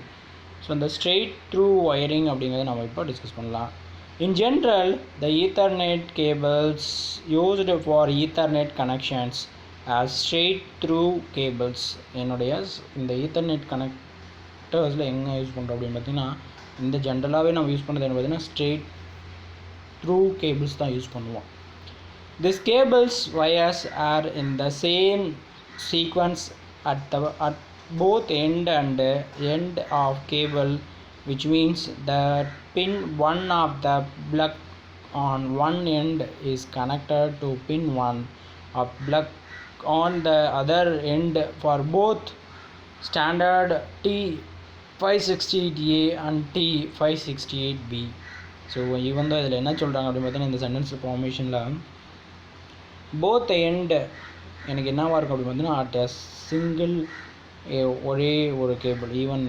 Speaker 1: So இந்த straight through wiring அப்படிங்கிறத நம்ம இப்போ டிஸ்கஸ் பண்ணலாம். In general the ethernet cables used for ethernet connections as straight through cables. என்னுடைய இந்த ஈத்தர்நெட் கனெக்டர்ஸில் எங்கே யூஸ் பண்ணுறோம் அப்படின்னு பார்த்தீங்கன்னா, இந்த ஜென்ரலாகவே நம்ம யூஸ் பண்ணுறது என்ன பார்த்தீங்கன்னா ஸ்ட்ரெயிட் த்ரூ கேபிள்ஸ் தான் யூஸ் பண்ணுவோம். These cables wires are in the same sequence at both end and end of cable, which means that pin 1 of the plug on one end is connected to pin 1 of plug on the other end for both standard T568A and T568B. So இவன் தான் இதில் என்ன சொல்கிறாங்க அப்படின்னு பார்த்தீங்கன்னா, இந்த sentence ஃபார்மேஷனில் both end எனக்கு என்னவாக இருக்கும் அப்படின்னு பார்த்தீங்கன்னா அட் எ சிங்கிள் ஒரே ஒரு கேபிள், ஈவன்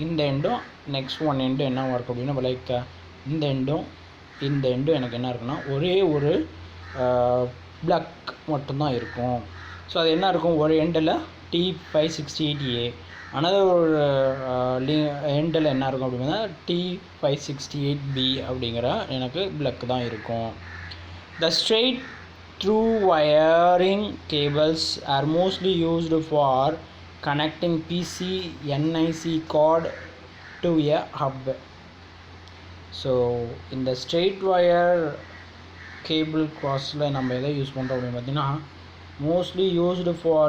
Speaker 1: இந்த எண்டும் நெக்ஸ்ட் ஒன் எண்டு என்னவாக இருக்கும் அப்படின்னா லைக் இந்த எண்டும் எனக்கு என்ன இருக்குன்னா ஒரே ஒரு பிளக் மட்டும்தான் இருக்கும். ஸோ அது என்ன இருக்கும், ஒரு எண்டில் T568A, அனதர் ஒரு எண்டில் என்ன இருக்கும் அப்படின்னா T568B அப்படிங்கிற எனக்கு பிளக் தான் இருக்கும். The straight through wiring cables are mostly used for connecting PC NIC card to a hub. So in the straight wire cable crossல நம்ம எதை யூஸ் பண்ணுறோம் அப்படின்னு பார்த்தீங்கன்னா mostly used for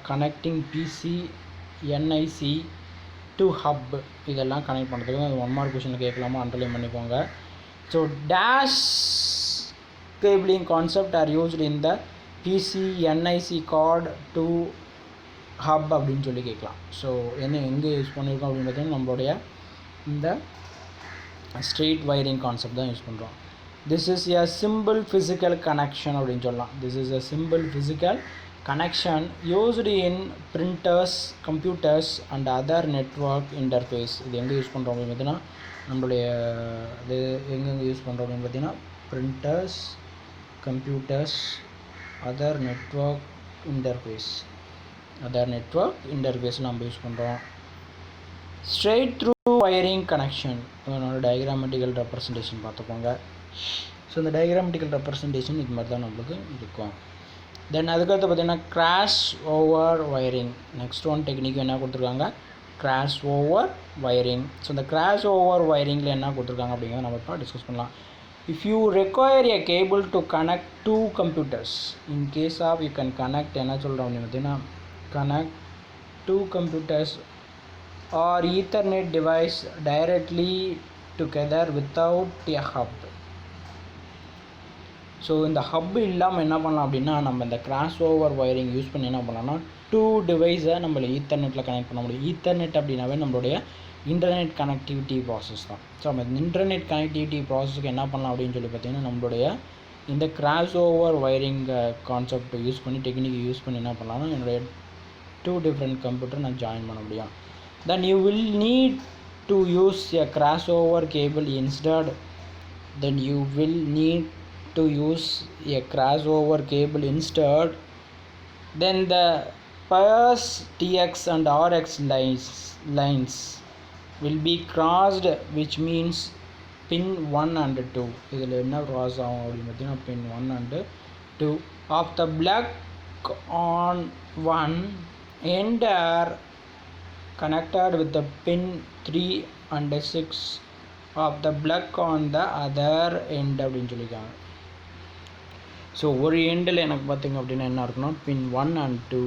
Speaker 1: connecting PC NIC to hub. இதெல்லாம் connect பண்ணுறதுக்கு அது 1 mark கொஷனில் கேட்கலாமா, underline பண்ணிக்கோங்க. So dash cabling concept are used in the PC NIC card to hub அப்படின்னு சொல்லி கேட்கலாம். ஸோ எங்கே யூஸ் பண்ணியிருக்கோம் அப்படின்னு பார்த்தீங்கன்னா நம்மளுடைய இந்த ஸ்ட்ரெயிட் வயரிங் கான்செப்ட் தான் யூஸ் பண்ணுறோம். This is a simple physical connection அப்படின்னு சொல்லலாம். This is a simple physical connection used in printers, computers and other network interface. இது எங்கே யூஸ் பண்ணுறோம் அப்படின்னு பார்த்தீங்கன்னா நம்மளுடைய இது எங்கெங்கே யூஸ் பண்ணுறோம் அப்படின்னு பார்த்தீங்கன்னா printers, computers, other network interface நம்ம யூஸ் பண்ணுறோம். ஸ்ட்ரெயிட் த்ரூ வயரிங் கனெக்ஷன், இதனோட டயக்ராமெட்டிக்கல் ரெப்ரசன்டேஷன் பார்த்துக்கோங்க. ஸோ இந்த டயக்ராமெட்டிக்கல் ரெப்ரசன்டேஷன் இது மாதிரி தான் நம்மளுக்கு இருக்கும். தென் அதுக்கடுத்து பார்த்திங்கன்னா cross over wiring. Next one technique என்ன கொடுத்துருக்காங்க, கிராஸ் ஓவர் வயரிங். ஸோ இந்த கிராஸ் ஓவர் வயரிங்கில் என்ன கொடுத்துருக்காங்க அப்படிங்கிறத நம்ம இப்போ டிஸ்கஸ் பண்ணலாம். If you require a cable to connect two computers, in case of you can connect என்ன சொல்கிறோம் அப்படின்னு பார்த்தீங்கன்னா connect two computers or Ethernet device directly together without a hub. So இந்த ஹப் இல்லாமல் என்ன பண்ணலாம் அப்படின்னா நம்ம இந்த கிராஸ் ஓவர் வயரிங் யூஸ் பண்ணி என்ன பண்ணலாம்னா டூ டிவைஸை நம்மளை ஈத்தர்நெட்டில் கனெக்ட் பண்ண முடியும். ஈத்தர்நெட் அப்படின்னாவே நம்மளுடைய இன்டர்நெட் கனெக்டிவிட்டி ப்ராசஸ் தான். ஸோ நம்ம இந்த இன்டர்நெட் கனெக்டிவிட்டி ப்ராசஸ்க்கு என்ன பண்ணலாம் அப்படின்னு சொல்லி பார்த்தீங்கன்னா நம்மளுடைய இந்த cross over wiring concept use பண்ணி டெக்னிக் யூஸ் பண்ணி என்ன பண்ணலாம்னா என்னுடைய டூ டிஃப்ரெண்ட் கம்ப்யூட்டர் நான் ஜாயின் பண்ண முடியும். Then you will need to use a cross over cable instead. Then you will NEET to use a crossover cable instead. Then the pairs TX and RX lines will be crossed, which means pin 1 and 2. இதில் என்ன cross ஆகும் அப்படின்னு பார்த்தீங்கன்னா pin 1 and 2 of the block on one end are connected with the pin 3 and 6 of the block on the other end அப்படின்னு சொல்லியிருக்காங்க. So ஒரு எண்டில் எனக்கு பார்த்திங்க அப்படின்னா என்ன இருக்குன்னா pin 1 and 2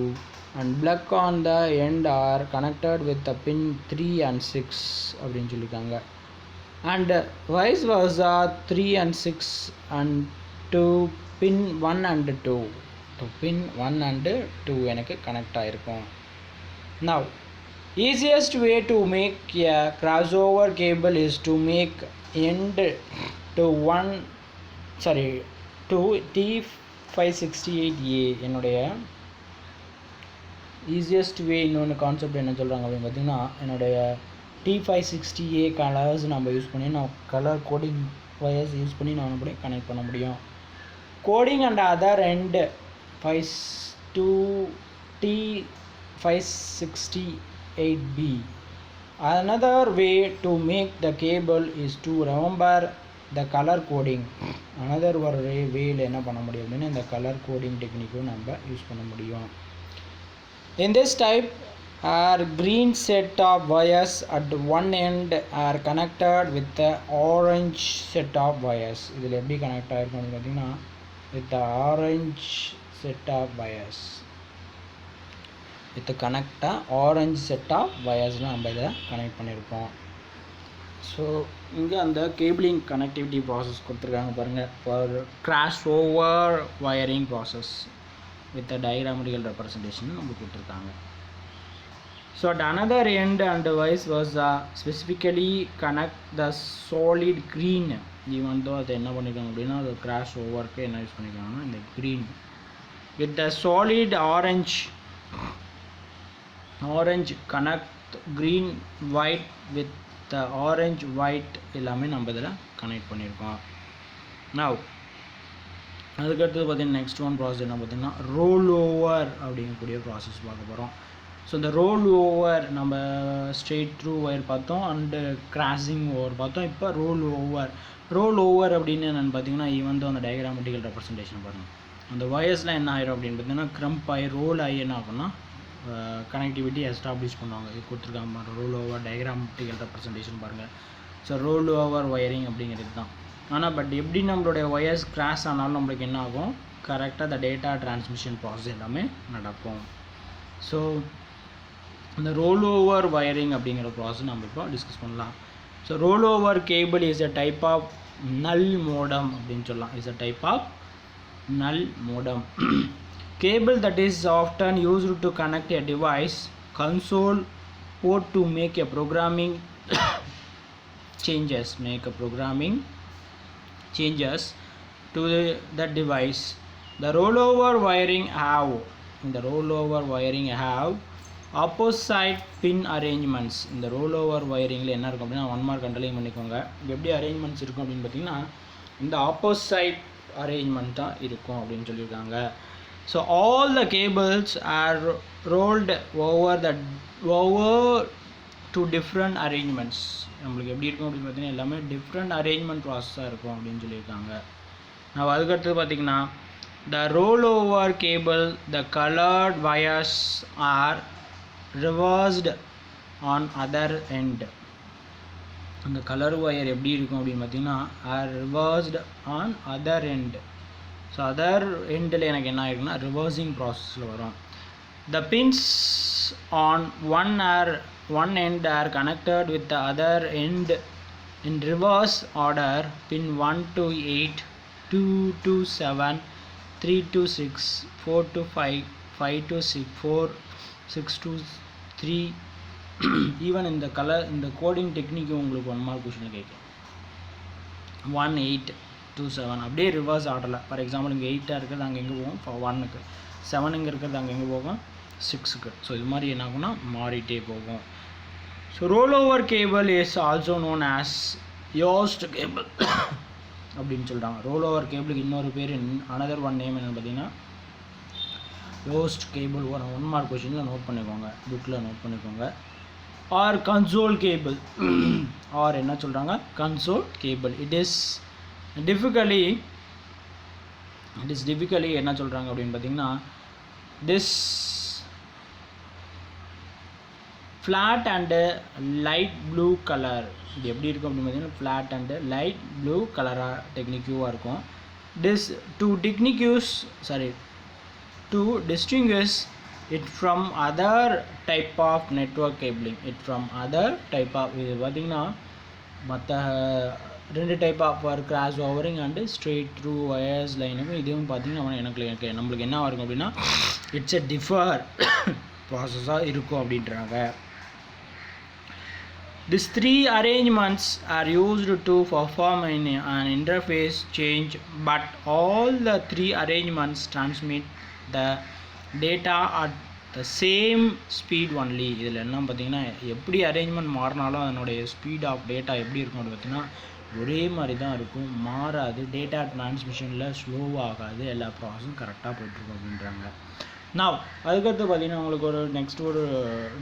Speaker 1: and plug on the end are connected with the pin 3 and 6 அப்படின்னு சொல்லியிருக்காங்க. And vice versa 3 and 6 and 2 pin 1 and 2 so pin 1 and 2 எனக்கு கனெக்ட் ஆகிருக்கும். Now easiest way to make a cross over cable is to make end to T568A. என்னுடைய easiest way இன்னொன்று concept என்ன சொல்கிறாங்க அப்படின்னு பார்த்தீங்கன்னா என்னுடைய T560A கலர்ஸ் நம்ம யூஸ் பண்ணி நான் கலர் கோடிங் வயர்ஸ் யூஸ் பண்ணி நான் அப்படி கனெக்ட் பண்ண முடியும். Coding and other end T568B. Another way to make the cable is to remember the color coding. another வேல என்ன பண்ண முடியும் அப்படின்னா இந்த கலர் கோடிங் டெக்னிக்கும் நம்ம யூஸ் பண்ண முடியும். In this type are green set of wires at one end are connected with the orange set of wires. இதில் எப்படி கனெக்ட் ஆகிருக்கும் பார்த்தீங்கன்னா with the orange set of wires with the orange set of wires நம்ம இதை connect பண்ணியிருப்போம். So இங்கே அந்த cabling connectivity process கொடுத்துருக்காங்க பாருங்கள், for cross over wiring process with the diagrammatical representation நம்ம கொடுத்துருக்காங்க. So at another end and vice versa specifically connect the solid green. Even though அதை என்ன பண்ணியிருக்காங்க அப்படின்னா அது கிராஸ் ஓவருக்கு என்ன யூஸ் பண்ணியிருக்காங்கன்னா இந்த green with the solid orange connect green white with the orange white எல்லாமே நம்ம இதில் கனெக்ட் பண்ணியிருக்கோம். நவ் அதுக்கடுத்தது பார்த்திங்கன்னா நெக்ஸ்ட் ஒன் ப்ராசஸ் என்ன பார்த்திங்கன்னா ரோல் ஓவர் அப்படிங்கக்கூடிய ப்ராசஸ் பார்க்க போகிறோம். ஸோ இந்த ரோல் ஓவர் நம்ம ஸ்ட்ரெயிட் த்ரூ ஒயர் பார்த்தோம் அண்டு கிராசிங் ஓவர் பார்த்தோம். இப்போ ரோல் ஓவர் அப்படின்னு என்னென்னு பார்த்தீங்கன்னா ஈவன் தான் அந்த டயக்ராமெட்டிக்கல் ரெப்ரசன்டேஷன் பாருங்கள். அந்த ஒயர்ஸ்லாம் என்ன ஆயிரும் அப்படின்னு பார்த்தீங்கன்னா க்ரம்ப் ஆகி ரோல் ஆகி என்ன ஆகும்னா கனெக்டிவிட்டி எஸ்டாப்ளிஷ் பண்ணுவாங்க. இது கொடுத்துருக்காங்க ரோல் ஓவர் டயக்ராமெட்டிக்கல் ரெப்ரசன்டேஷன் பாருங்கள். ஸோ ரோல் ஓவர் ஒயரிங் அப்படிங்கிறது தான். ஆனால் பட் எப்படி நம்மளுடைய ஒயர்ஸ் கிராஸ் ஆனாலும் நம்மளுக்கு என்ன ஆகும், கரெக்டாக அந்த டேட்டா டிரான்ஸ்மிஷன் ப்ராசஸ் எல்லாமே நடக்கும். ஸோ இந்த ரோல் ஓவர் வயரிங் அப்படிங்கிற ப்ராசஸ் நம்ம இப்போ டிஸ்கஸ் பண்ணலாம். So roll over cable is a type of null modem அப்படின்னு சொல்லலாம். Is a type of null modem cable that is often used to connect a device console port to make a programming changes to the device. The rollover wiring have இந்த rollover wiring have opposite pin arrangements. இந்த rollover wiringல என்ன இருக்கும் அப்படின்னா 1 mark underline பண்ணிக்கோங்க. எப்படி arrangements இருக்கும் அப்படின்னு பார்த்தீங்கன்னா இந்த ஆப்போசைட் அரேஞ்ச்மெண்ட் தான் இருக்கும் அப்படின்னு சொல்லியிருக்காங்க. So all the cables R rolled over to different arrangements. நம்மளுக்கு எப்படி இருக்கும் அப்படின்னு பார்த்தீங்கன்னா எல்லாமே டிஃப்ரெண்ட் அரேஞ்ச்மெண்ட் ப்ராசஸாக இருக்கும் அப்படின்னு சொல்லியிருக்காங்க. நான் அதுக்கடுத்து பார்த்தீங்கன்னா the rollover cable, the colored wires are reversed on other end. அந்த கலர் ஒயர் எப்படி இருக்கும் அப்படின்னு பார்த்தீங்கன்னா are reversed on other end. So other எண்டில் எனக்கு என்ன ஆகிருக்குன்னா ரிவர்சிங் ப்ராசஸில் வரும். the pins on one end are connected with the other end in reverse order. pin 1 to 8, 2 to 7, 3 to 6, 4 to 5, 5 to 6, 4, 6 to 3. Even இந்த கலர் இந்த coding டெக்னிக்கு உங்களுக்கு 1 mark கொஷினில் கேட்கும். 1, 8 to 7 அப்படியே ரிவர்ஸ் ஆர்டரில். ஃபார் எக்ஸாம்பிள் இங்கே 8 இருக்கிறது அங்கே எங்கே போகும் 1க்கு, 7 இங்கே இருக்கிறது அங்கே எங்கே போகும் 6க்கு. ஸோ இது மாதிரி என்ன ஆகும்னா மாறிட்டே போகும். So roll over cable is also known as யோஸ்ட் cable அப்படின்னு சொல்கிறாங்க. ரோல் ஓவர் கேபிளுக்கு இன்னொரு பேர் அனதர் ஒன் நேம் என்னென்னு பார்த்தீங்கன்னா யோஸ்ட் கேபிள். 1 மார்க் கொஷினில் நோட் பண்ணிக்கோங்க, புக்கில் நோட் பண்ணிக்கோங்க. ஆர் கன்சோல் கேபிள் ஆர் என்ன சொல்கிறாங்க கன்சோல் கேபிள். இட் இஸ் டிஃபிகலி என்ன சொல்கிறாங்க அப்படின்னு பார்த்தீங்கன்னா this flat and light blue colour. இது எப்படி இருக்கும் அப்படின்னு பார்த்தீங்கன்னா ஃப்ளாட் அண்டு லைட் ப்ளூ கலராக டெக்னிக்யூவாக இருக்கும். To distinguish it from other type of network cabling. இது பார்த்திங்கன்னா மற்ற 2 type of cross overing and straight through wires லைனுக்கும் இதுவும் பார்த்திங்கன்னா நம்மளுக்கு என்ன இருக்கும் அப்படின்னா இட்ஸ் எ டிஃபர் ப்ராசஸாக இருக்கும் அப்படின்றாங்க. These 3 arrangements are used to perform an interface change, but all the 3 arrangements transmit the data at the same speed only. இதில் என்ன பார்த்தீங்கன்னா எப்படி அரேஞ்ச்மெண்ட் மாறினாலும் அதனுடைய ஸ்பீட் ஆஃப் டேட்டா எப்படி இருக்கும் அப்படின்னு பார்த்தீங்கன்னா ஒரே மாதிரி தான் இருக்கும், மாறாது. டேட்டா டிரான்ஸ்மிஷனில் ஸ்லோவாகாது, எல்லா ப்ராசஸும் கரெக்டாக போயிட்டுருக்கும் அப்படின்றாங்க. நான் அதுக்கடுத்து பார்த்தீங்கன்னா உங்களுக்கு ஒரு நெக்ஸ்ட் ஒரு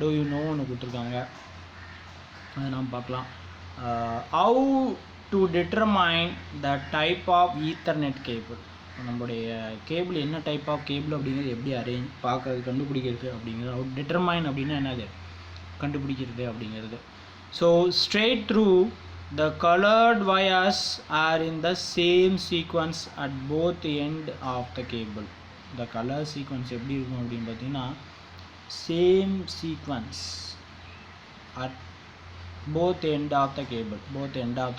Speaker 1: டூ யூ நோ ஒன்று கொடுத்துருக்காங்க, அதை நாம் பார்க்கலாம். How to determine the type of Ethernet cable. நம்மளுடைய கேபிள் என்ன டைப் ஆஃப் கேபிள் அப்படிங்கிறது எப்படி கண்டுபிடிக்கிறது அப்படிங்கிறது. டிட்டர்மைன் அப்படின்னா என்னது கண்டுபிடிக்கிறது அப்படிங்கிறது. So straight through the coloured wires are in the same sequence at both end of the cable. இந்த கலர் சீக்வன்ஸ் எப்படி இருக்கும் அப்படின்னு பார்த்தீங்கன்னா same sequence at both end of the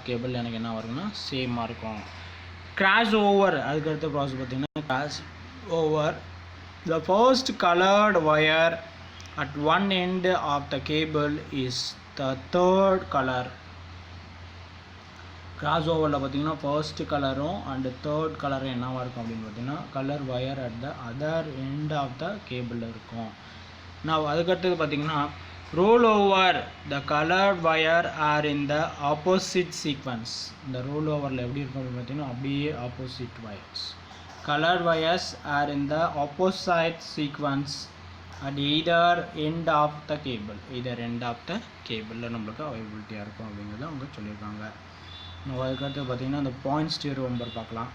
Speaker 1: cable எனக்கு என்ன வரும்னா சேமாக இருக்கும். கிராஸ் ஓவர் அதுக்கடுத்த ப்ராசஸ் பார்த்தீங்கன்னா cross over. The first coloured wire at one end of the cable is the third colour. Cross ஓவரில் பார்த்தீங்கன்னா ஃபர்ஸ்ட் கலரும் அண்டு தேர்ட் கலரும் என்னவாக இருக்கும் அப்படின்னு பார்த்தீங்கன்னா colour wire at the other end of the கேபிளில் இருக்கும். நான் அதுக்கடுத்தது பார்த்தீங்கன்னா roll over, the colored wire are in the opposite sequence. இந்த roll overல எப்படி இருக்கும் அப்படின்னு பார்த்தீங்கன்னா அப்படியே opposite wires. Colored wires are in the opposite sequence at either end of the cable. நம்மளுக்கு அவைலபிலிட்டியாக இருக்கும் அப்படிங்கிறத அவங்க சொல்லியிருக்காங்க. அதுக்கடுத்து பார்த்தீங்கன்னா இந்த பாயிண்ட் ஸ்டீரியோ நம்பர் பார்க்கலாம்.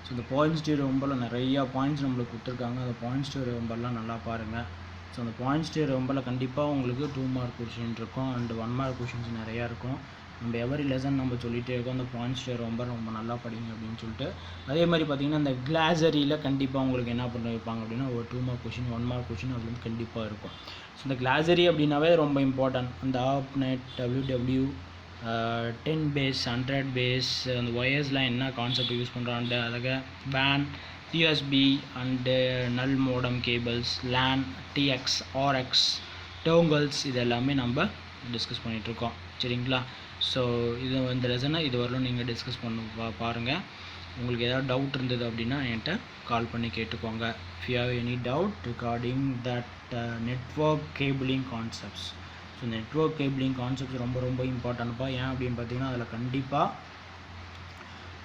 Speaker 1: ஸோ இந்த பாயிண்ட் ஸ்டீரியோ நம்பரில் நிறையா பாயிண்ட்ஸ் நம்மளுக்கு கொடுத்துருக்காங்க. அந்த பாயிண்ட் ஸ்டீரியோ நம்பர்லாம் நல்லா பாருங்கள். ஸோ அந்த பாயிண்ட் ஸ்டே ரொம்பலாம் கண்டிப்பாக உங்களுக்கு 2 மார்க் கொஷின் இருக்கும் அண்டு 1 மார்க் கொஷின்ஸ் நிறையா இருக்கும். நம்ம எவரி லெசன் நம்ம சொல்லிகிட்டே இருக்கோம் அந்த பாயிண்ட் ஸ்டே ரொம்ப நல்லா படிங்க அப்படின்னு சொல்லிட்டு. அதே மாதிரி பார்த்திங்கன்னா இந்த கிளாசரியில் கண்டிப்பாக உங்களுக்கு என்ன பண்ண வைப்பாங்க அப்படின்னா ஒரு 2 மார்க் கொஷின் 1 மார்க் கொஷின் அப்படின்னு கண்டிப்பாக இருக்கும். ஸோ இந்த கிளாசரி அப்படின்னாவே ரொம்ப இம்பார்ட்டன்ட். அந்த ஆப்நெட் WW 10 பேஸ் 100 பேஸ் அந்த ஒயர்ஸ்லாம் என்ன கான்செப்ட் யூஸ் பண்ணுறான்ட்டு அதுக்கு pan USB and null modem cables, LAN, TX, RX, dongles இது எல்லாமே நம்ம டிஸ்கஸ் பண்ணிகிட்ருக்கோம் சரிங்களா. ஸோ இது இந்த லெசனை இது வரலும் நீங்கள் டிஸ்கஸ் பாருங்கள். உங்களுக்கு ஏதாவது டவுட் இருந்தது அப்படின்னா என்கிட்ட கால் பண்ணி கேட்டுக்கோங்க. If you have any doubt regarding that network cabling concepts. So network cabling concepts ரொம்ப ரொம்ப இம்பார்ட்டன்ட்ப்பா. ஏன் அப்படின்னு பார்த்தீங்கன்னா அதில் கண்டிப்பாக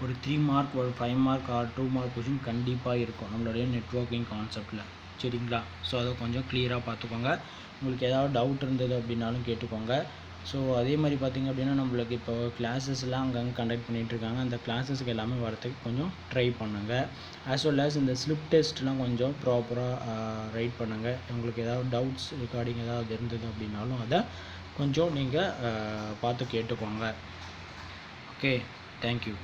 Speaker 1: ஒரு 3 மார்க் ஒரு 5 மார்க் ஆர் 2 மார்க் கொஷின் கண்டிப்பாக இருக்கும் நம்மளுடைய நெட்வொர்க்கிங் கான்செப்டில். சரிங்களா? ஸோ அதை கொஞ்சம் கிளியராக பார்த்துக்கோங்க. உங்களுக்கு ஏதாவது டவுட் இருந்தது அப்படின்னாலும் கேட்டுக்கோங்க. ஸோ அதே மாதிரி பார்த்திங்க அப்படின்னா நம்மளுக்கு இப்போ கிளாஸஸ்லாம் அங்கங்கே கண்டக்ட் பண்ணிகிட்ருக்காங்க. அந்த கிளாஸஸ்க்கு எல்லாமே வரத்துக்கு கொஞ்சம் ட்ரை பண்ணுங்கள். ஆஸ் வெல் ஆஸ் இந்த ஸ்லிப் டெஸ்ட்லாம் கொஞ்சம் ப்ராப்பராக ரைட் பண்ணுங்கள். உங்களுக்கு ஏதாவது டவுட்ஸ் ரிகார்டிங் ஏதாவது இருந்தது அப்படின்னாலும் அதை கொஞ்சம் நீங்கள் பார்த்து கேட்டுக்கோங்க. Okay, thank you.